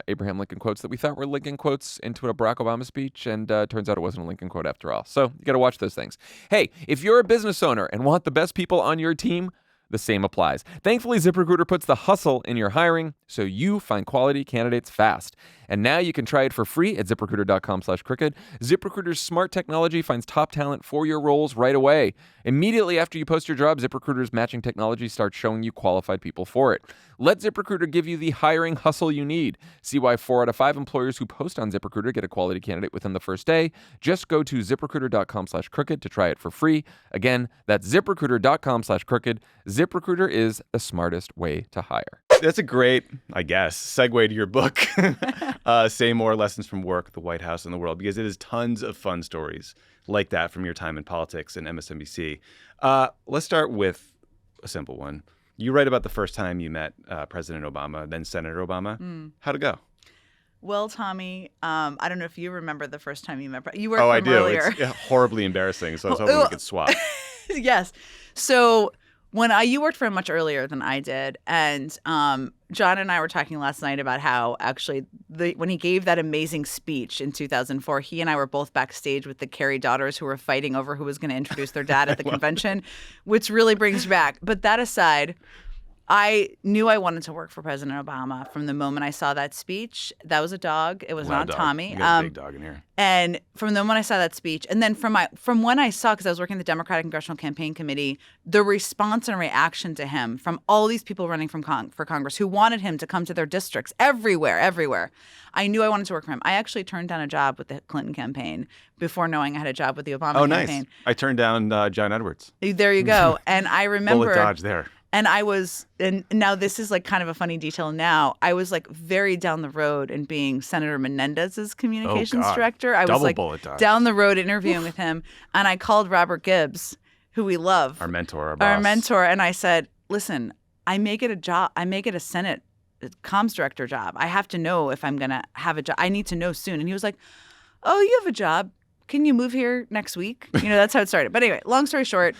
Abraham Lincoln quotes that we thought were Lincoln quotes into a Barack Obama speech, and turns out it wasn't a Lincoln quote after all. So you got to watch those things. Hey, if you're a business owner and want the best people on your team, the same applies. Thankfully, ZipRecruiter puts the hustle in your hiring so you find quality candidates fast. And now you can try it for free at ZipRecruiter.com/crooked. ZipRecruiter's smart technology finds top talent for your roles right away. Immediately after you post your job, ZipRecruiter's matching technology starts showing you qualified people for it. Let ZipRecruiter give you the hiring hustle you need. See why 4 out of 5 employers who post on ZipRecruiter get a quality candidate within the first day. Just go to ZipRecruiter.com/crooked to try it for free. Again, that's ZipRecruiter.com/crooked. ZipRecruiter is the smartest way to hire. That's a great, I guess, segue to your book, Say More, Lessons from Work, the White House, and the World, because it is tons of fun stories like that from your time in politics and MSNBC. Let's start with a simple one. You write about the first time you met President Obama, then Senator Obama. How'd it go? Well, Tommy, I don't know if you remember the first time you met. You worked Oh, for I him do. earlier. It's horribly embarrassing. So I was hoping we could swap. Yes. So when you worked for him much earlier than I did, and John and I were talking last night about how actually when he gave that amazing speech in 2004, he and I were both backstage with the Kerry daughters who were fighting over who was going to introduce their dad at the convention, which really brings back. But that aside, I knew I wanted to work for President Obama from the moment I saw that speech. That was a dog. It was not Dog. Tommy. You got a big dog in here. And from the moment I saw that speech, and then from when I saw, because I was working the Democratic Congressional Campaign Committee, the response and reaction to him from all these people running for Congress who wanted him to come to their districts everywhere. I knew I wanted to work for him. I actually turned down a job with the Clinton campaign before knowing I had a job with the Obama campaign. Nice. I turned down John Edwards. There you go. And I remember Bullet dodge there. And and now this is like kind of a funny detail now. I was like very down the road in being Senator Menendez's communications director. I was like down the road interviewing with him. And I called Robert Gibbs, who we love. Our mentor, our boss. And I said, listen, I make it a job. I make it a Senate comms director job. I have to know if I'm going to have a job. I need to know soon. And he was like, oh, you have a job. Can you move here next week? That's how it started. But anyway, long story short,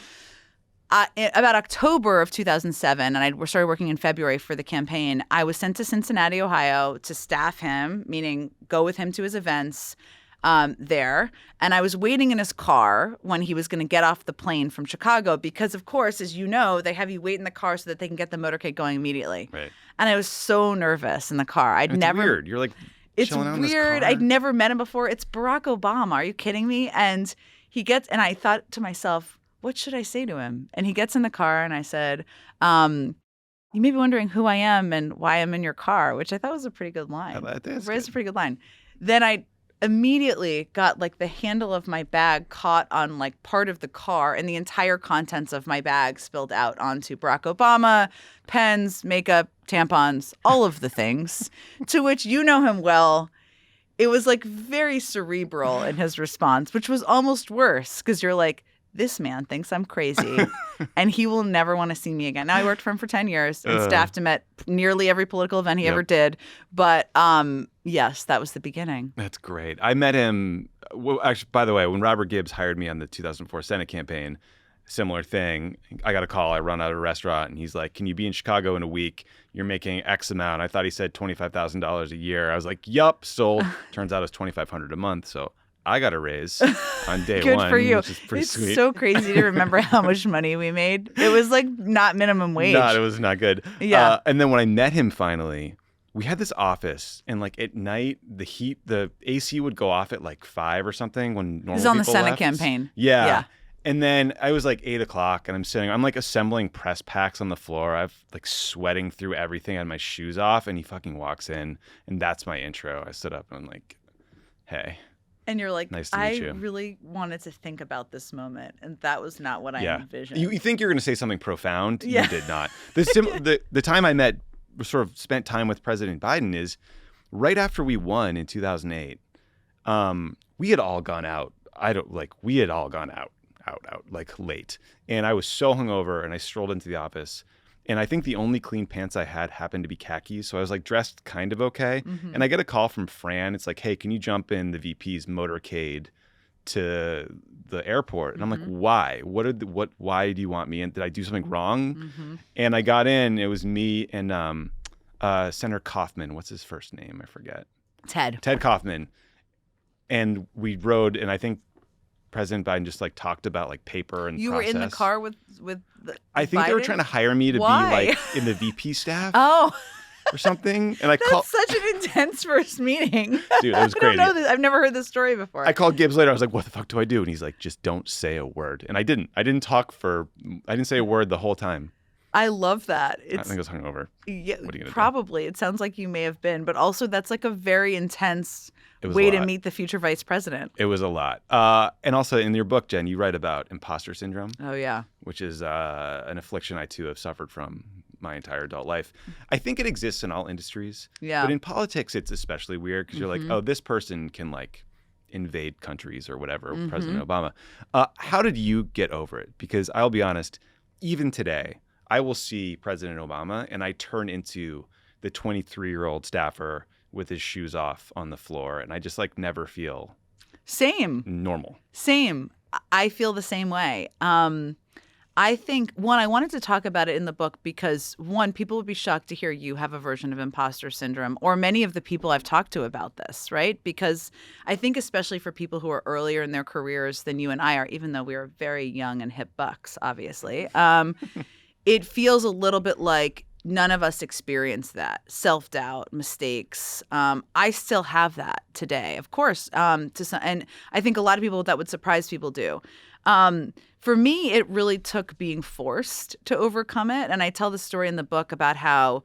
about October of 2007, and I started working in February for the campaign, I was sent to Cincinnati, Ohio to staff him, meaning go with him to his events there. And I was waiting in his car when he was going to get off the plane from Chicago because, of course, as you know, they have you wait in the car so that they can get the motorcade going immediately. Right. And I was so nervous in the car. It's weird. You're like it's chilling out weird. In this car. I'd never met him before. It's Barack Obama. Are you kidding me? And I thought to myself, what should I say to him? And he gets in the car and I said, you may be wondering who I am and why I'm in your car, which I thought was a pretty good line. It's a pretty good line. Then I immediately got like the handle of my bag caught on like part of the car and the entire contents of my bag spilled out onto Barack Obama, pens, makeup, tampons, all of the things, to which you know him well. It was like very cerebral in his response, which was almost worse because you're like, this man thinks I'm crazy and he will never want to see me again. Now, I worked for him for 10 years and staffed him at nearly every political event he ever did. But yes, that was the beginning. That's great. I met him. Well, actually, by the way, when Robert Gibbs hired me on the 2004 Senate campaign, similar thing. I got a call. I run out of a restaurant and he's like, can you be in Chicago in a week? You're making X amount. I thought he said $25,000 a year. I was like, yup, sold. Turns out it's $2,500 a month. So I got a raise on day Good one. for you. Which is pretty it's sweet. So crazy to remember how much money we made. It was like not minimum wage. No, it was not good. Yeah. And then when I met him finally, we had this office, and like at night, the AC would go off at like 5 or something when normal people left. It was on the Senate campaign. Yeah. And then I was like 8 o'clock, and I'm like assembling press packs on the floor. I've like sweating through everything. I had my shoes off, and he fucking walks in, and that's my intro. I stood up and I'm like, hey. And you're like, nice to meet you. I really wanted to think about this moment, and that was not what I envisioned. You think you're going to say something profound? Yeah. You did not. The time I met, sort of spent time with President Biden is right after we won in 2008. We had all gone out. We had all gone out like late, and I was so hungover, and I strolled into the office. And I think the only clean pants I had happened to be khakis. So I was like dressed kind of okay. Mm-hmm. And I get a call from Fran. It's like, hey, can you jump in the VP's motorcade to the airport? And I'm like, why? Why do you want me in? Did I do something wrong? Mm-hmm. And I got in. It was me and Senator Kaufman. What's his first name? I forget. Ted Kaufman. And we rode, and I think President Biden just like talked about like paper and you process. were in the car with I think Biden? They were trying to hire me to Why? be like in the VP staff. Oh. Or something. And I That's such an intense first meeting. Dude, it was crazy. I don't know this. I've never heard this story before. I called Gibbs later. I was like, what the fuck do I do? And he's like, just don't say a word. And I didn't. I didn't say a word the whole time. I love that. I think I was hungover. Yeah, what are you gonna probably. do? It sounds like you may have been, but also that's like a very intense was way to meet the future vice president. It was a lot. And also in your book, Jen, you write about imposter syndrome. Oh, yeah. Which is an affliction I, too, have suffered from my entire adult life. I think it exists in all industries. Yeah. But in politics, it's especially weird because you're like, oh, this person can like invade countries or whatever, President Obama. How did you get over it? Because I'll be honest, even today, I will see President Obama and I turn into the 23-year-old staffer with his shoes off on the floor, and I just like never feel Same. normal. Same. I feel the same way. I think, one, I wanted to talk about it in the book because, one, people would be shocked to hear you have a version of imposter syndrome, or many of the people I've talked to about this, right? Because I think especially for people who are earlier in their careers than you and I are, even though we are very young and hip bucks, obviously, it feels a little bit like none of us experience that. Self-doubt, mistakes. I still have that today, of course, and I think a lot of people, that would surprise people, do. For me, it really took being forced to overcome it. And I tell the story in the book about how,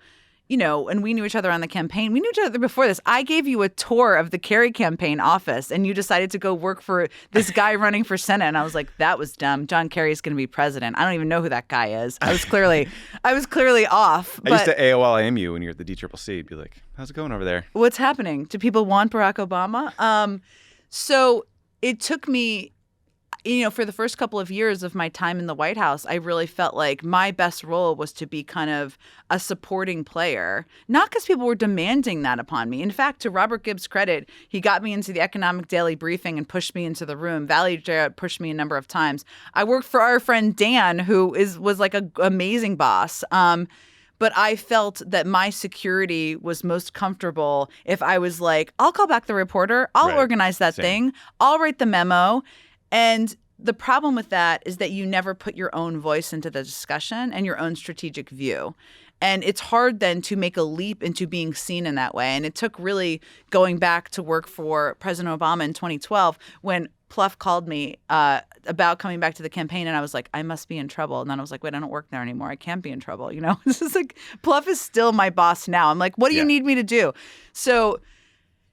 and we knew each other on the campaign. We knew each other before this. I gave you a tour of the Kerry campaign office, and you decided to go work for this guy running for Senate. And I was like, that was dumb. John Kerry's going to be president. I don't even know who that guy is. I was clearly off. I used to AOL AM you when you're at the DCCC. Be like, how's it going over there? What's happening? Do people want Barack Obama? So it took me, for the first couple of years of my time in the White House, I really felt like my best role was to be kind of a supporting player, not because people were demanding that upon me. In fact, to Robert Gibbs' credit, he got me into the Economic Daily Briefing and pushed me into the room. Valerie Jarrett pushed me a number of times. I worked for our friend Dan, who was like an amazing boss. But I felt that my security was most comfortable if I was like, I'll call back the reporter, I'll organize that thing, I'll write the memo. And the problem with that is that you never put your own voice into the discussion and your own strategic view. And it's hard then to make a leap into being seen in that way. And it took really going back to work for President Obama in 2012 when Pluff called me about coming back to the campaign. And I was like, I must be in trouble. And then I was like, wait, I don't work there anymore. I can't be in trouble. This is like, Pluff is still my boss now. I'm like, what do you need me to do? So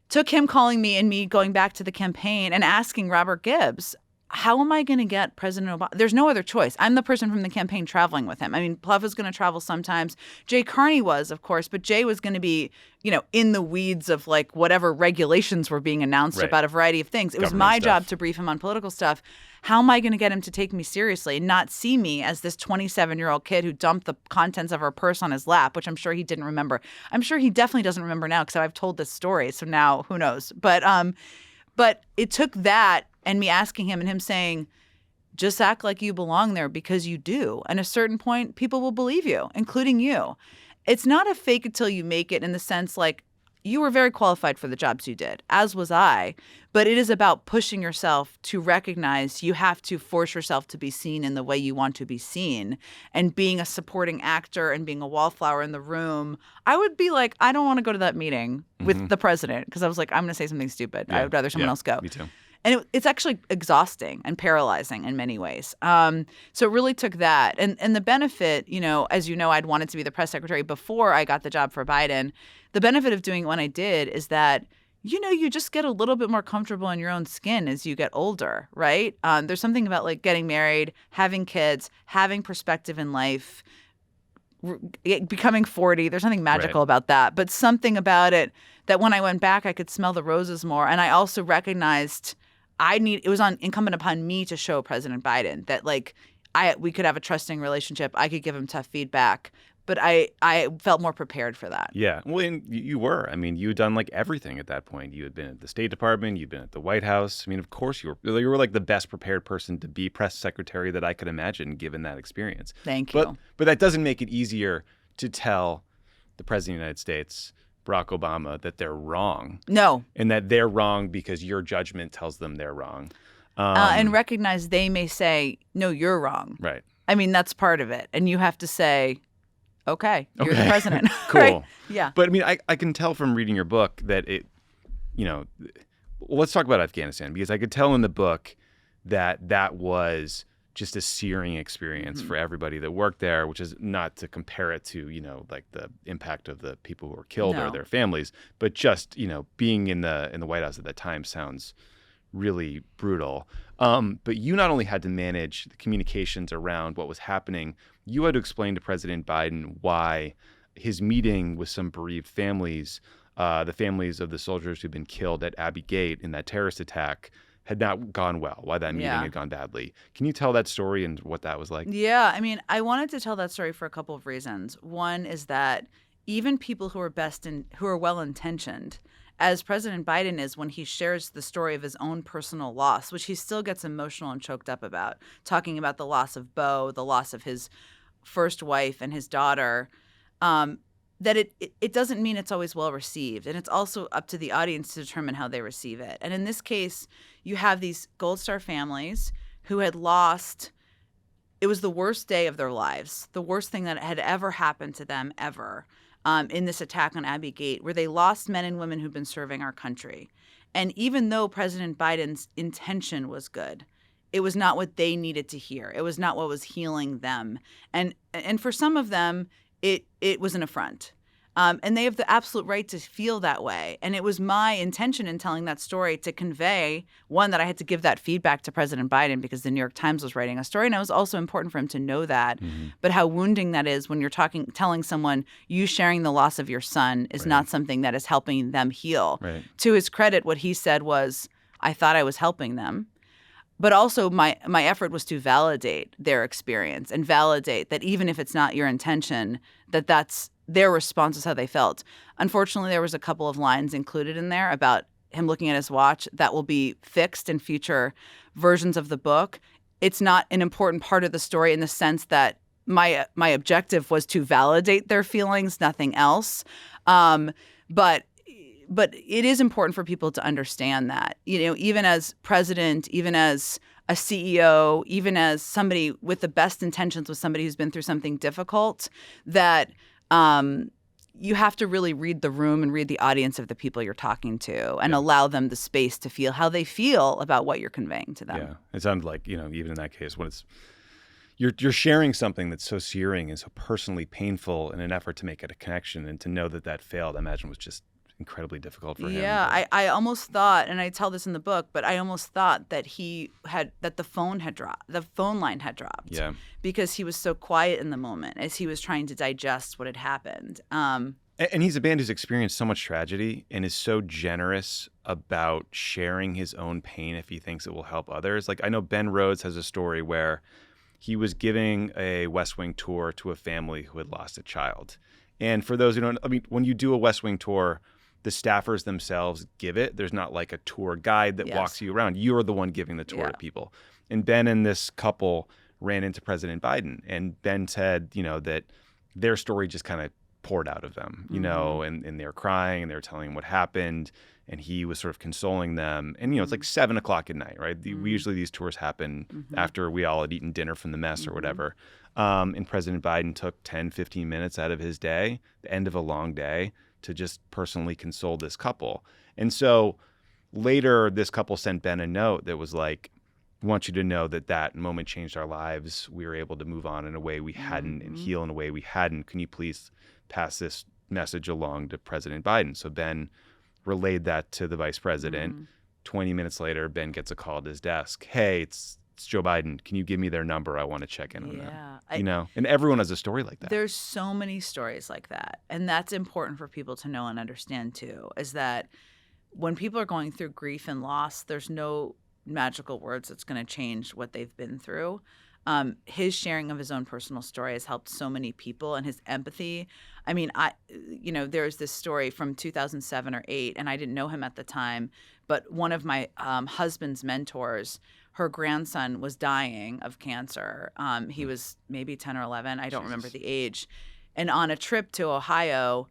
took him calling me and me going back to the campaign and asking Robert Gibbs, how am I going to get President Obama? There's no other choice. I'm the person from the campaign traveling with him. I mean, Pluff was going to travel sometimes. Jay Carney was, of course, but Jay was going to be, in the weeds of like whatever regulations were being announced about a variety of things. It was my job to brief him on political stuff. How am I going to get him to take me seriously and not see me as this 27-year-old kid who dumped the contents of her purse on his lap, which I'm sure he didn't remember. I'm sure he definitely doesn't remember now because I've told this story. So now who knows? But it took that and me asking him and him saying, just act like you belong there because you do. And at a certain point, people will believe you, including you. It's not a fake it till you make it in the sense like you were very qualified for the jobs you did, as was I. But it is about pushing yourself to recognize you have to force yourself to be seen in the way you want to be seen. And being a supporting actor and being a wallflower in the room, I would be like, I don't want to go to that meeting with the president because I was like, I'm going to say something stupid. I would rather someone else go. Me too. And it's actually exhausting and paralyzing in many ways. So it really took that. And the benefit, as you know, I'd wanted to be the press secretary before I got the job for Biden. The benefit of doing what I did is that, you just get a little bit more comfortable in your own skin as you get older, right? There's something about like getting married, having kids, having perspective in life, becoming 40. There's nothing magical about that, but something about it that when I went back, I could smell the roses more. And I also recognized it was incumbent upon me to show President Biden that like we could have a trusting relationship. I could give him tough feedback, but I felt more prepared for that. Yeah. Well, and you were. I mean, you had done like everything at that point. You had been at the State Department. You'd been at the White House. I mean, of course you were like the best prepared person to be press secretary that I could imagine given that experience. Thank you. But that doesn't make it easier to tell the President of the United States, Barack Obama, that they're wrong. No. And that they're wrong because your judgment tells them they're wrong. And recognize they may say, no, you're wrong. Right. I mean, that's part of it. And you have to say, okay, you're the president. Cool. Right? Yeah. But I mean, I can tell from reading your book that let's talk about Afghanistan, because I could tell in the book that was just a searing experience for everybody that worked there, which is not to compare it to, like the impact of the people who were killed or their families, but just, being in the White House at that time sounds really brutal. But you not only had to manage the communications around what was happening, you had to explain to President Biden why his meeting with some bereaved families, the families of the soldiers who'd been killed at Abbey Gate in that terrorist attack, had not gone well, why that meeting had gone badly. Can you tell that story and what that was like? Yeah, I mean, I wanted to tell that story for a couple of reasons. One is that even people who are well-intentioned, as President Biden is when he shares the story of his own personal loss, which he still gets emotional and choked up about, talking about the loss of Beau, the loss of his first wife and his daughter, that it doesn't mean it's always well received. And it's also up to the audience to determine how they receive it. And in this case, you have these Gold Star families who had lost, it was the worst day of their lives, the worst thing that had ever happened to them ever, in this attack on Abbey Gate, where they lost men and women who've been serving our country. And even though President Biden's intention was good, it was not what they needed to hear. It was not what was healing them. And for some of them, it was an affront. And they have the absolute right to feel that way. And it was my intention in telling that story to convey, one, that I had to give that feedback to President Biden because the New York Times was writing a story. And it was also important for him to know that. Mm-hmm. But how wounding that is when you're telling someone you sharing the loss of your son is not something that is helping them heal. Right. To his credit, what he said was, I thought I was helping them. But also my effort was to validate their experience and validate that even if it's not your intention, that's their response is how they felt. Unfortunately, there was a couple of lines included in there about him looking at his watch that will be fixed in future versions of the book. It's not an important part of the story in the sense that my objective was to validate their feelings, nothing else. But it is important for people to understand that, even as president, even as a CEO, even as somebody with the best intentions, with somebody who's been through something difficult, that you have to really read the room and read the audience of the people you're talking to and allow them the space to feel how they feel about what you're conveying to them. Yeah, it sounds like, even in that case, when it's you're sharing something that's so searing and so personally painful in an effort to make it a connection, and to know that failed, I imagine was just incredibly difficult for him. Yeah, I almost thought, and I tell this in the book, but I almost thought that the phone line had dropped. Yeah. Because he was so quiet in the moment as he was trying to digest what had happened. And he's a man who's experienced so much tragedy and is so generous about sharing his own pain if he thinks it will help others. Like, I know Ben Rhodes has a story where he was giving a West Wing tour to a family who had lost a child. And for those who don't, when you do a West Wing tour, the staffers themselves give it. There's not like a tour guide that walks you around. You're the one giving the tour to people. And Ben and this couple ran into President Biden. And Ben said, that their story just kind of poured out of them, and they were crying and they were telling him what happened. And he was sort of consoling them. And, it's like 7 o'clock at night, right? Usually these tours happen after we all had eaten dinner from the mess or whatever. And President Biden took 10, 15 minutes out of his day, the end of a long day, to just personally console this couple. And so later, this couple sent Ben a note that was like, "We want you to know that moment changed our lives. We were able to move on in a way we hadn't and heal in a way we hadn't. Can you please pass this message along to President Biden?" So Ben relayed that to the vice president. 20 minutes later, Ben gets a call at his desk. "Hey, it's Joe Biden. Can you give me their number? I want to check in on them." And everyone has a story like that. There's so many stories like that. And that's important for people to know and understand too, is that when people are going through grief and loss, there's no magical words that's going to change what they've been through. His sharing of his own personal story has helped so many people, and his empathy. There's this story from 2007 or 2008, and I didn't know him at the time, but one of my husband's mentors, her grandson was dying of cancer. He was maybe 10 or 11. I don't remember the age. And on a trip to Ohio,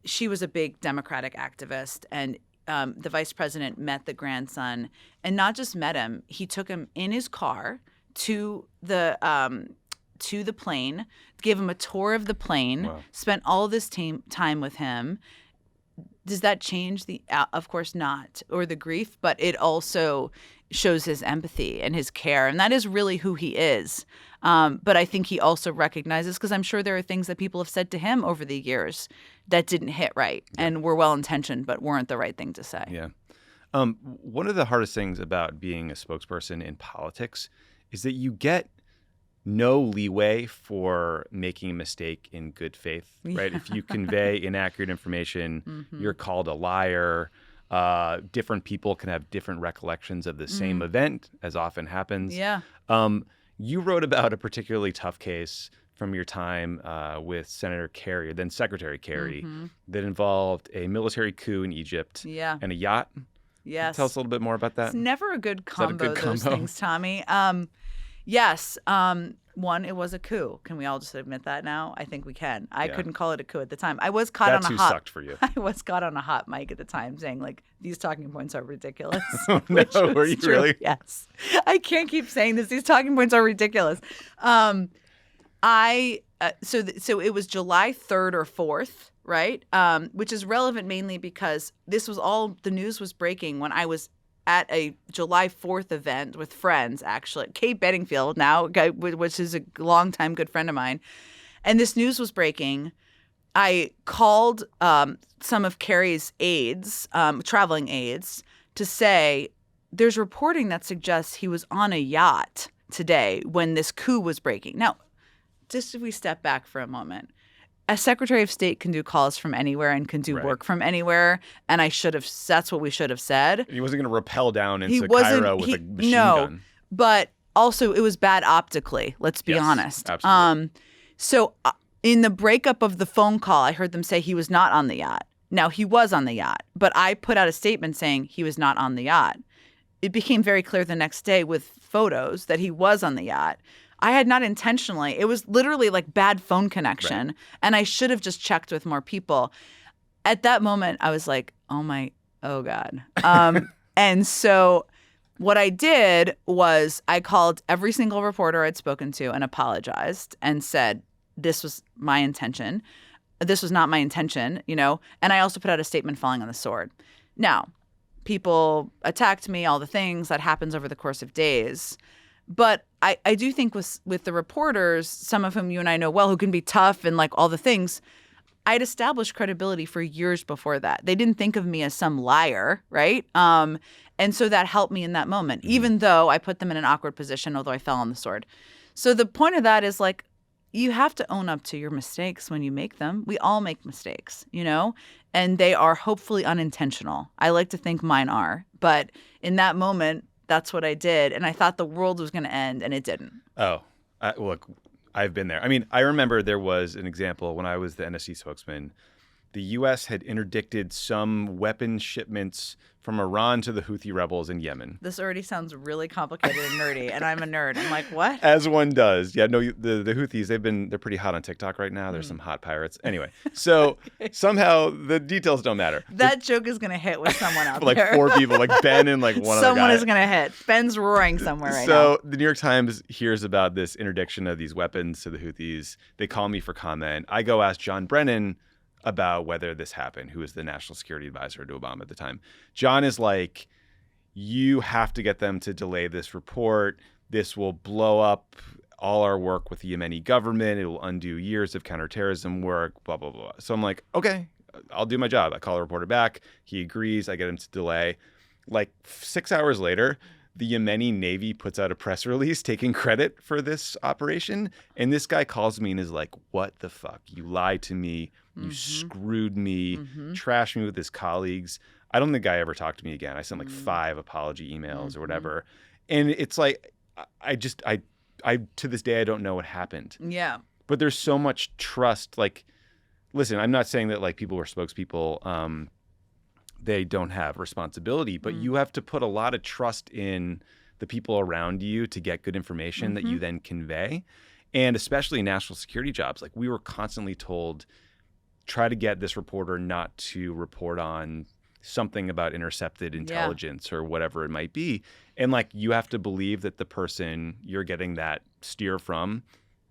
she was a big Democratic activist, and the vice president met the grandson, and not just met him, he took him in his car to the plane, gave him a tour of the plane, spent all this time with him. Does that change of course not, or the grief, but it also shows his empathy and his care. And that is really who he is. But I think he also recognizes, because I'm sure there are things that people have said to him over the years that didn't hit right and were well-intentioned, but weren't the right thing to say. Yeah. One of the hardest things about being a spokesperson in politics is that you get no leeway for making a mistake in good faith, right? If you convey inaccurate information, you're called a liar. Different people can have different recollections of the same event, as often happens. Yeah. You wrote about a particularly tough case from your time with Senator Kerry, then Secretary Kerry, that involved a military coup in Egypt and a yacht. Yes. Tell us a little bit more about that. It's never a good combo, those things, Tommy. Yes. One, it was a coup. Can we all just admit that now? I think we can. I couldn't call it a coup at the time. I was caught on a hot. Sucked for you. I was caught on a hot mic at the time saying, like, these talking points are ridiculous. Oh, no, were you true. really? Yes. I can't keep saying this. These talking points are ridiculous. So it was July 3rd or 4th, right? Which is relevant mainly because this was all the news was breaking when I was at a July 4th event with friends, actually. Kate Bedingfield now, which is a longtime good friend of mine. And this news was breaking. I called some of Kerry's aides, traveling aides, to say there's reporting that suggests he was on a yacht today when this coup was breaking. Now, just if we step back for a moment, a Secretary of State can do calls from anywhere and can do work from anywhere. And that's what we should have said. He wasn't going to rappel down into Cairo with a machine gun. But also it was bad optically, let's be honest. Absolutely. So in the breakup of the phone call, I heard them say he was not on the yacht. Now, he was on the yacht, but I put out a statement saying he was not on the yacht. It became very clear the next day with photos that he was on the yacht. I had not intentionally. It was literally like bad phone connection. And I should have just checked with more people. At that moment, I was like, oh God. And so what I did was I called every single reporter I'd spoken to and apologized and said, this was my intention. This was not my intention, and I also put out a statement falling on the sword. Now, people attacked me, all the things that happens over the course of days. But I do think with the reporters, some of whom you and I know well, who can be tough and like all the things, I'd established credibility for years before that. They didn't think of me as some liar, right? And so that helped me in that moment, even though I put them in an awkward position, although I fell on the sword. So the point of that is like, you have to own up to your mistakes when you make them. We all make mistakes, and they are hopefully unintentional. I like to think mine are. But in that moment, that's what I did. And I thought the world was going to end, and it didn't. Oh, look, I've been there. I mean, I remember there was an example when I was the NSC spokesman. The U.S. had interdicted some weapon shipments from Iran to the Houthi rebels in Yemen. This already sounds really complicated and nerdy, and I'm a nerd. I'm like, what? As one does. Yeah, no, the Houthis, they're pretty hot on TikTok right now. There's some hot pirates. Anyway, so somehow the details don't matter. That joke is going to hit with someone out like there. 4 people, like Ben and like one other guy. Someone is going to hit. Ben's roaring somewhere right now. So the New York Times hears about this interdiction of these weapons to the Houthis. They call me for comment. I go ask John Brennan about whether this happened, who was the national security advisor to Obama at the time. John is like, you have to get them to delay this report. This will blow up all our work with the Yemeni government. It will undo years of counterterrorism work, blah, blah, blah. So I'm like, okay, I'll do my job. I call the reporter back. He agrees. I get him to delay. Like 6 hours later, the Yemeni Navy puts out a press release taking credit for this operation. And this guy calls me and is like, what the fuck? You lied to me. You screwed me, trashed me with his colleagues. I don't think the guy ever talked to me again. I sent like 5 apology emails or whatever. And it's like, I to this day, I don't know what happened. Yeah. But there's so much trust. Like, listen, I'm not saying that like people who are spokespeople, they don't have responsibility, but you have to put a lot of trust in the people around you to get good information that you then convey. And especially in national security jobs, like we were constantly told, try to get this reporter not to report on something about intercepted intelligence or whatever it might be. And like, you have to believe that the person you're getting that steer from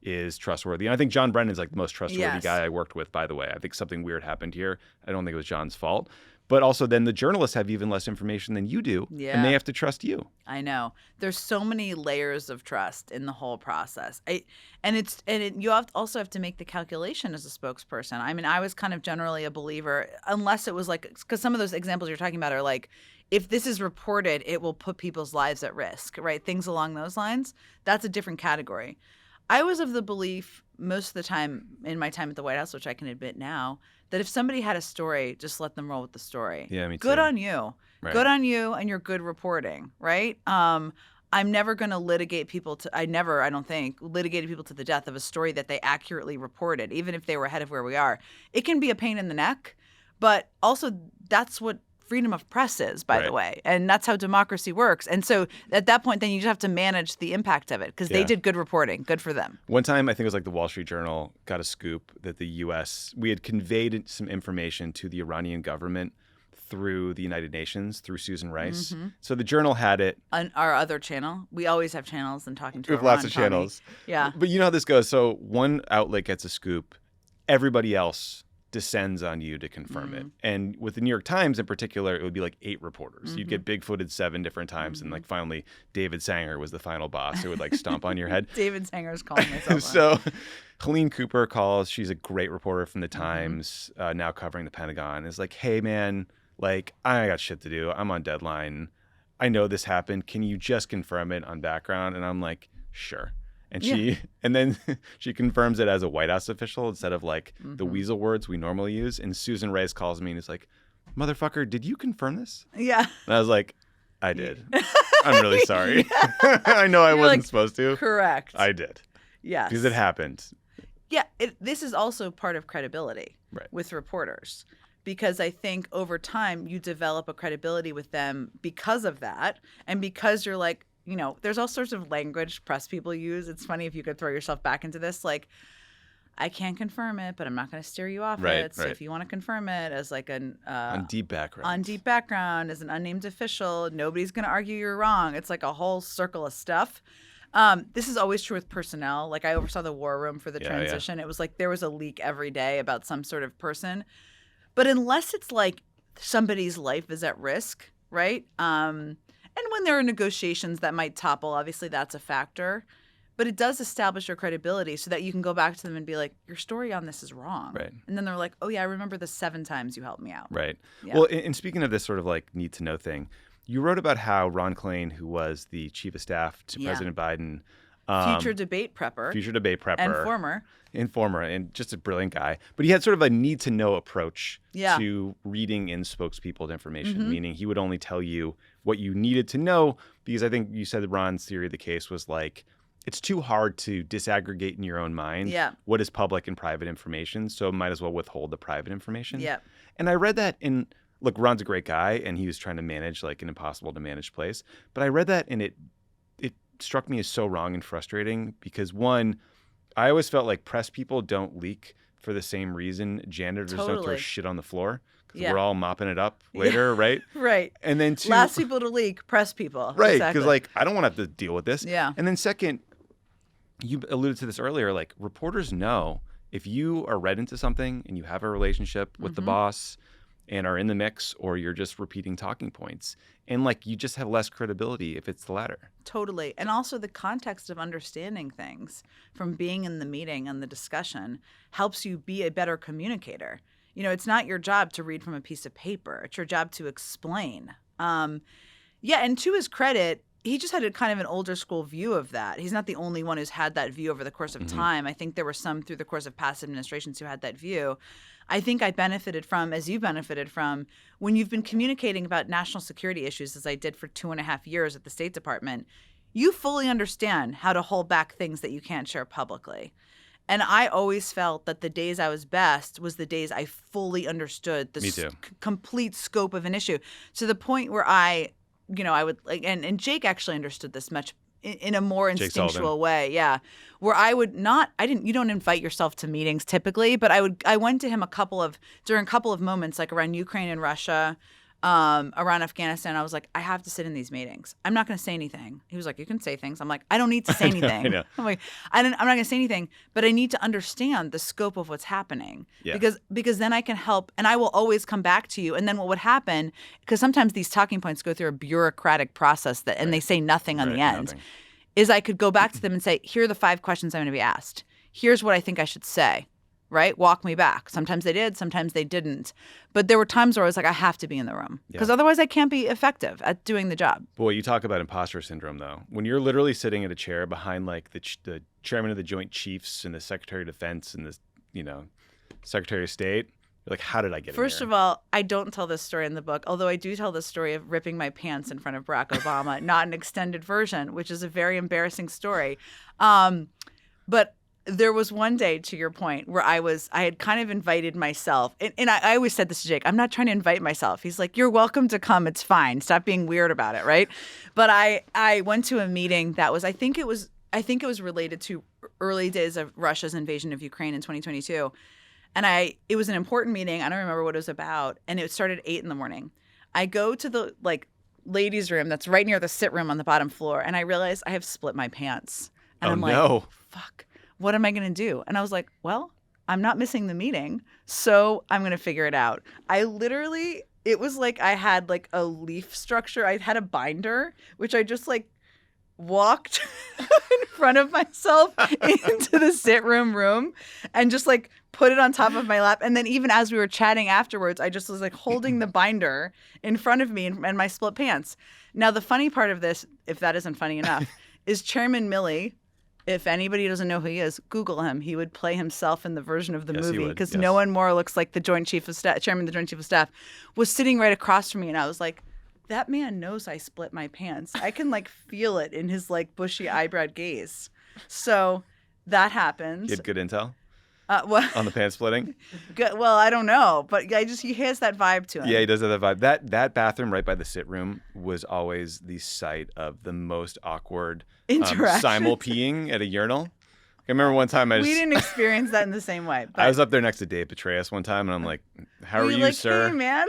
is trustworthy. And I think John Brennan is like the most trustworthy guy I worked with, by the way. I think something weird happened here. I don't think it was John's fault. But also then the journalists have even less information than you do. Yeah. And they have to trust you. I know. There's so many layers of trust in the whole process. You also have to make the calculation as a spokesperson. I mean, I was kind of generally a believer, unless it was like, because some of those examples you're talking about are like, if this is reported, it will put people's lives at risk, right? Things along those lines. That's a different category. I was of the belief most of the time in my time at the White House, which I can admit now, that if somebody had a story, just let them roll with the story. Yeah, me too. Good on you. Right. Good on you and your good reporting, right? I'm never going to litigate people to, I don't think, litigated people to the death of a story that they accurately reported, even if they were ahead of where we are. It can be a pain in the neck, but also that's what freedom of press is, by the way. And that's how democracy works. And so at that point, then you just have to manage the impact of it because they did good reporting. Good for them. One time, I think it was like the Wall Street Journal got a scoop that the U.S., we had conveyed some information to the Iranian government through the United Nations, through Susan Rice. Mm-hmm. So the Journal had it. On our other channel. We always have channels and talking to we have lots of channels. Yeah. But you know how this goes. So one outlet gets a scoop. Everybody else descends on you to confirm it. And with the New York Times in particular, it would be like 8 reporters. You'd get Bigfooted 7 different times. And like finally, David Sanger was the final boss who would like stomp on your head. David Sanger's calling myself So Helene Cooper calls. She's a great reporter from the Times, now covering the Pentagon. Is like, hey, man, like I got shit to do. I'm on deadline. I know this happened. Can you just confirm it on background? And I'm like, sure. And then she confirms it as a White House official instead of like the weasel words we normally use. And Susan Rice calls me and is like, motherfucker, did you confirm this? Yeah. And I was like, I did. I'm really sorry. I know I wasn't supposed to. Correct. I did. Yes. Because it happened. Yeah. This is also part of credibility with reporters. Because I think over time you develop a credibility with them because of that. And because you're like, you know, there's all sorts of language press people use. It's funny if you could throw yourself back into this. Like, I can't confirm it, but I'm not going to steer you off it. So if you want to confirm it as like an on deep background, as an unnamed official, nobody's going to argue you're wrong. It's like a whole circle of stuff. This is always true with personnel. Like I oversaw the war room for the transition. It was like there was a leak every day about some sort of person. But unless it's like somebody's life is at risk, right? And when there are negotiations that might topple, obviously that's a factor. But it does establish your credibility so that you can go back to them and be like, your story on this is wrong. Right. And then they're like, oh, yeah, I remember the 7 times you helped me out. Right. Yeah. Well, and speaking of this sort of like need to know thing, you wrote about how Ron Klain, who was the chief of staff to President Biden, future debate prepper, and former, and just a brilliant guy. But he had sort of a need-to-know approach to reading in spokespeople information, meaning he would only tell you what you needed to know, because I think you said that Ron's theory of the case was like, it's too hard to disaggregate in your own mind what is public and private information, so might as well withhold the private information. Yeah. And I read that in, look, Ron's a great guy, and he was trying to manage like an impossible-to-manage place, but I read that and it struck me as so wrong and frustrating because, one, I always felt like press people don't leak for the same reason janitors don't throw shit on the floor because we're all mopping it up later, right? Right. And then two, last people to leak, press people. Right, because like I don't want to have to deal with this. Yeah. And then second, you alluded to this earlier, like reporters know if you are read into something and you have a relationship with the boss and are in the mix, or you're just repeating talking points. And like you just have less credibility if it's the latter. Totally. And also the context of understanding things from being in the meeting and the discussion helps you be a better communicator. You know, it's not your job to read from a piece of paper. It's your job to explain. And to his credit, he just had a kind of an older school view of that. He's not the only one who's had that view over the course of time. I think there were some through the course of past administrations who had that view. I think I benefited from, as you benefited from, when you've been communicating about national security issues, as I did for 2.5 years at the State Department, you fully understand how to hold back things that you can't share publicly. And I always felt that the days I was best was the days I fully understood the complete scope of an issue, to the point where I would like, and Jake actually understood this much in a more instinctual way. Yeah. Where you don't invite yourself to meetings typically, but I went to him during a couple of moments, like around Ukraine and Russia, around Afghanistan. I was like, I have to sit in these meetings. I'm not going to say anything. He was like, you can say things. I'm like, I don't need to say anything. I know. I'm like, I'm not going to say anything, but I need to understand the scope of what's happening because then I can help, and I will always come back to you. And then what would happen, because sometimes these talking points go through a bureaucratic process and they say nothing on the end, is I could go back to them and say, here are the 5 questions I'm going to be asked. Here's what I think I should say. Right? Walk me back. Sometimes they did, sometimes they didn't. But there were times where I was like, I have to be in the room because otherwise I can't be effective at doing the job. Boy, you talk about imposter syndrome, though. When you're literally sitting at a chair behind like the chairman of the Joint Chiefs and the Secretary of Defense and the Secretary of State, You're like, how did I get First in of all, I don't tell this story in the book, although I do tell the story of ripping my pants in front of Barack Obama, not an extended version, which is a very embarrassing story. But there was one day, to your point, where I had kind of invited myself. And I always said this to Jake, I'm not trying to invite myself. He's like, you're welcome to come. It's fine. Stop being weird about it, right? But I went to a meeting that was, I think it was related to early days of Russia's invasion of Ukraine in 2022. And it was an important meeting. I don't remember what it was about. And it started at 8 a.m. I go to the ladies' room that's right near the sit room on the bottom floor. And I realize I have split my pants. And I'm like, fuck, what am I going to do? And I was like, well, I'm not missing the meeting. So I'm going to figure it out. It was like I had like a leaf structure. I had a binder, which I just walked in front of myself into the sit room and just put it on top of my lap. And then even as we were chatting afterwards, I just was holding the binder in front of me and my split pants. Now, the funny part of this, if that isn't funny enough, is Chairman Milley. If anybody doesn't know who he is, Google him. He would play himself in the version of the movie because no one more looks like the Joint Chief of Staff, Chairman of the Joint Chief of Staff, was sitting right across from me. And I was like, that man knows I split my pants. I can feel it in his bushy eyebrowed gaze. So that happens. You had good intel what? on the pants splitting? Good. Well, I don't know, but he has that vibe to him. Yeah, he does have that vibe. That bathroom right by the sit room was always the site of the most awkward simul peeing at a urinal. I remember one time we didn't experience that in the same way. But I was up there next to Dave Petraeus one time, and I'm like, "How are you, sir?" Hey, man.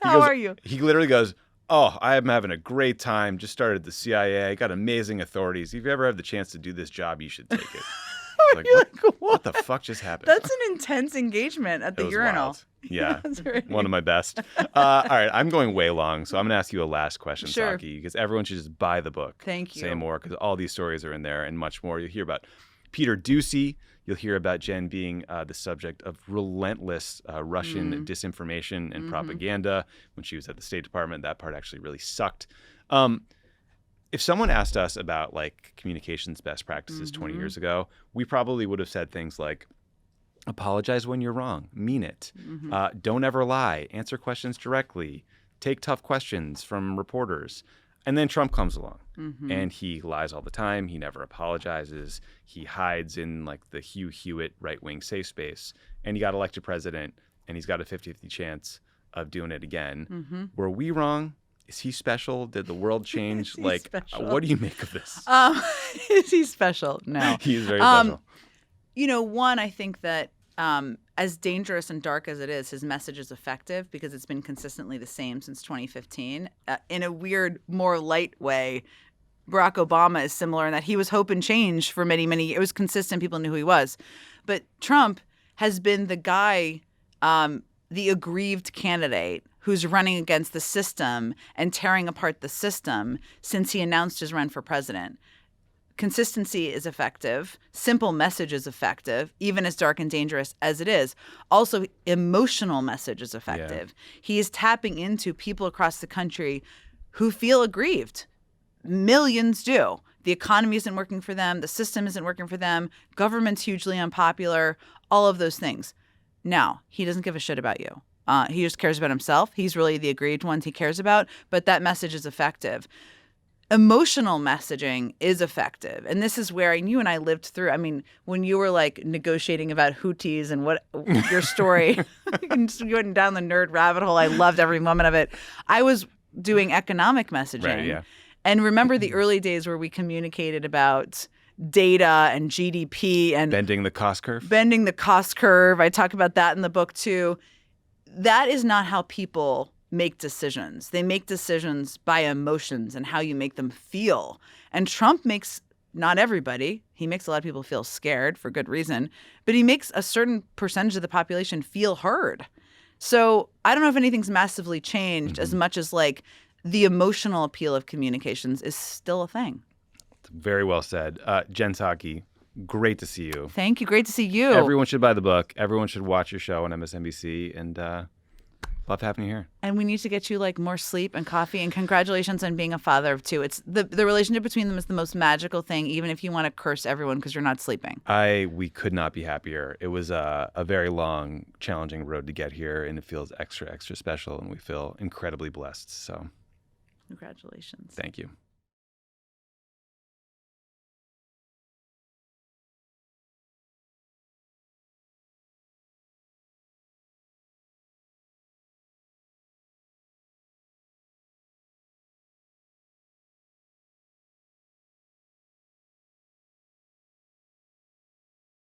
How are you? He literally goes, "Oh, I am having a great time. Just started the CIA. Got amazing authorities. If you ever have the chance to do this job, you should take it." What the fuck just happened? That's an intense engagement at the urinal. Wild. Yeah, right. One of my best. All right, I'm going way long, so I'm going to ask you a last question, Sure. Psaki, because everyone should just buy the book. Thank you. Say more, because all these stories are in there and much more. You'll hear about Peter Doocy. You'll hear about Jen being the subject of relentless Russian disinformation and propaganda when she was at the State Department. That part actually really sucked. If someone asked us about communications best practices 20 years ago, we probably would have said things like, apologize when you're wrong, mean it, don't ever lie, answer questions directly, take tough questions from reporters. And then Trump comes along and he lies all the time. He never apologizes. He hides in the Hugh Hewitt right-wing safe space. And he got elected president and he's got a 50-50 chance of doing it again. Were we wrong? Is he special? Did the world change? Special? What do you make of this? Is he special? No. He's very special. One, I think that as dangerous and dark as it is, his message is effective because it's been consistently the same since 2015. In a weird, more light way, Barack Obama is similar in that he was hope and change for many, many years. It was consistent. People knew who he was. But Trump has been the guy, the aggrieved candidate who's running against the system and tearing apart the system since he announced his run for president. Consistency is effective. Simple message is effective, even as dark and dangerous as it is. Also, emotional message is effective. Yeah. He is tapping into people across the country who feel aggrieved. Millions do. The economy isn't working for them. The system isn't working for them. Government's hugely unpopular. All of those things. Now, he doesn't give a shit about you. He just cares about himself. He's really the aggrieved ones he cares about, but that message is effective. Emotional messaging is effective. And this is where you and I lived through. I mean, when you were negotiating about Houthis and what your story, you went down the nerd rabbit hole. I loved every moment of it. I was doing economic messaging. Right, yeah. And remember the early days where we communicated about data and GDP and bending the cost curve. Bending the cost curve. I talk about that in the book too. That is not how people make decisions. They make decisions by emotions and how you make them feel. And Trump makes, not everybody, he makes a lot of people feel scared for good reason, but he makes a certain percentage of the population feel heard. So I don't know if anything's massively changed as much as the emotional appeal of communications is still a thing. Very well said. Jen Psaki, great to see you. Thank you. Great to see you. Everyone should buy the book. Everyone should watch your show on MSNBC. And Love having you here. And we need to get you like more sleep and coffee. And congratulations on being a father of 2. It's the relationship between them is the most magical thing, even if you want to curse everyone because you're not sleeping. We could not be happier. It was a very long, challenging road to get here, and it feels extra, extra special, and we feel incredibly blessed. So Congratulations. thank you.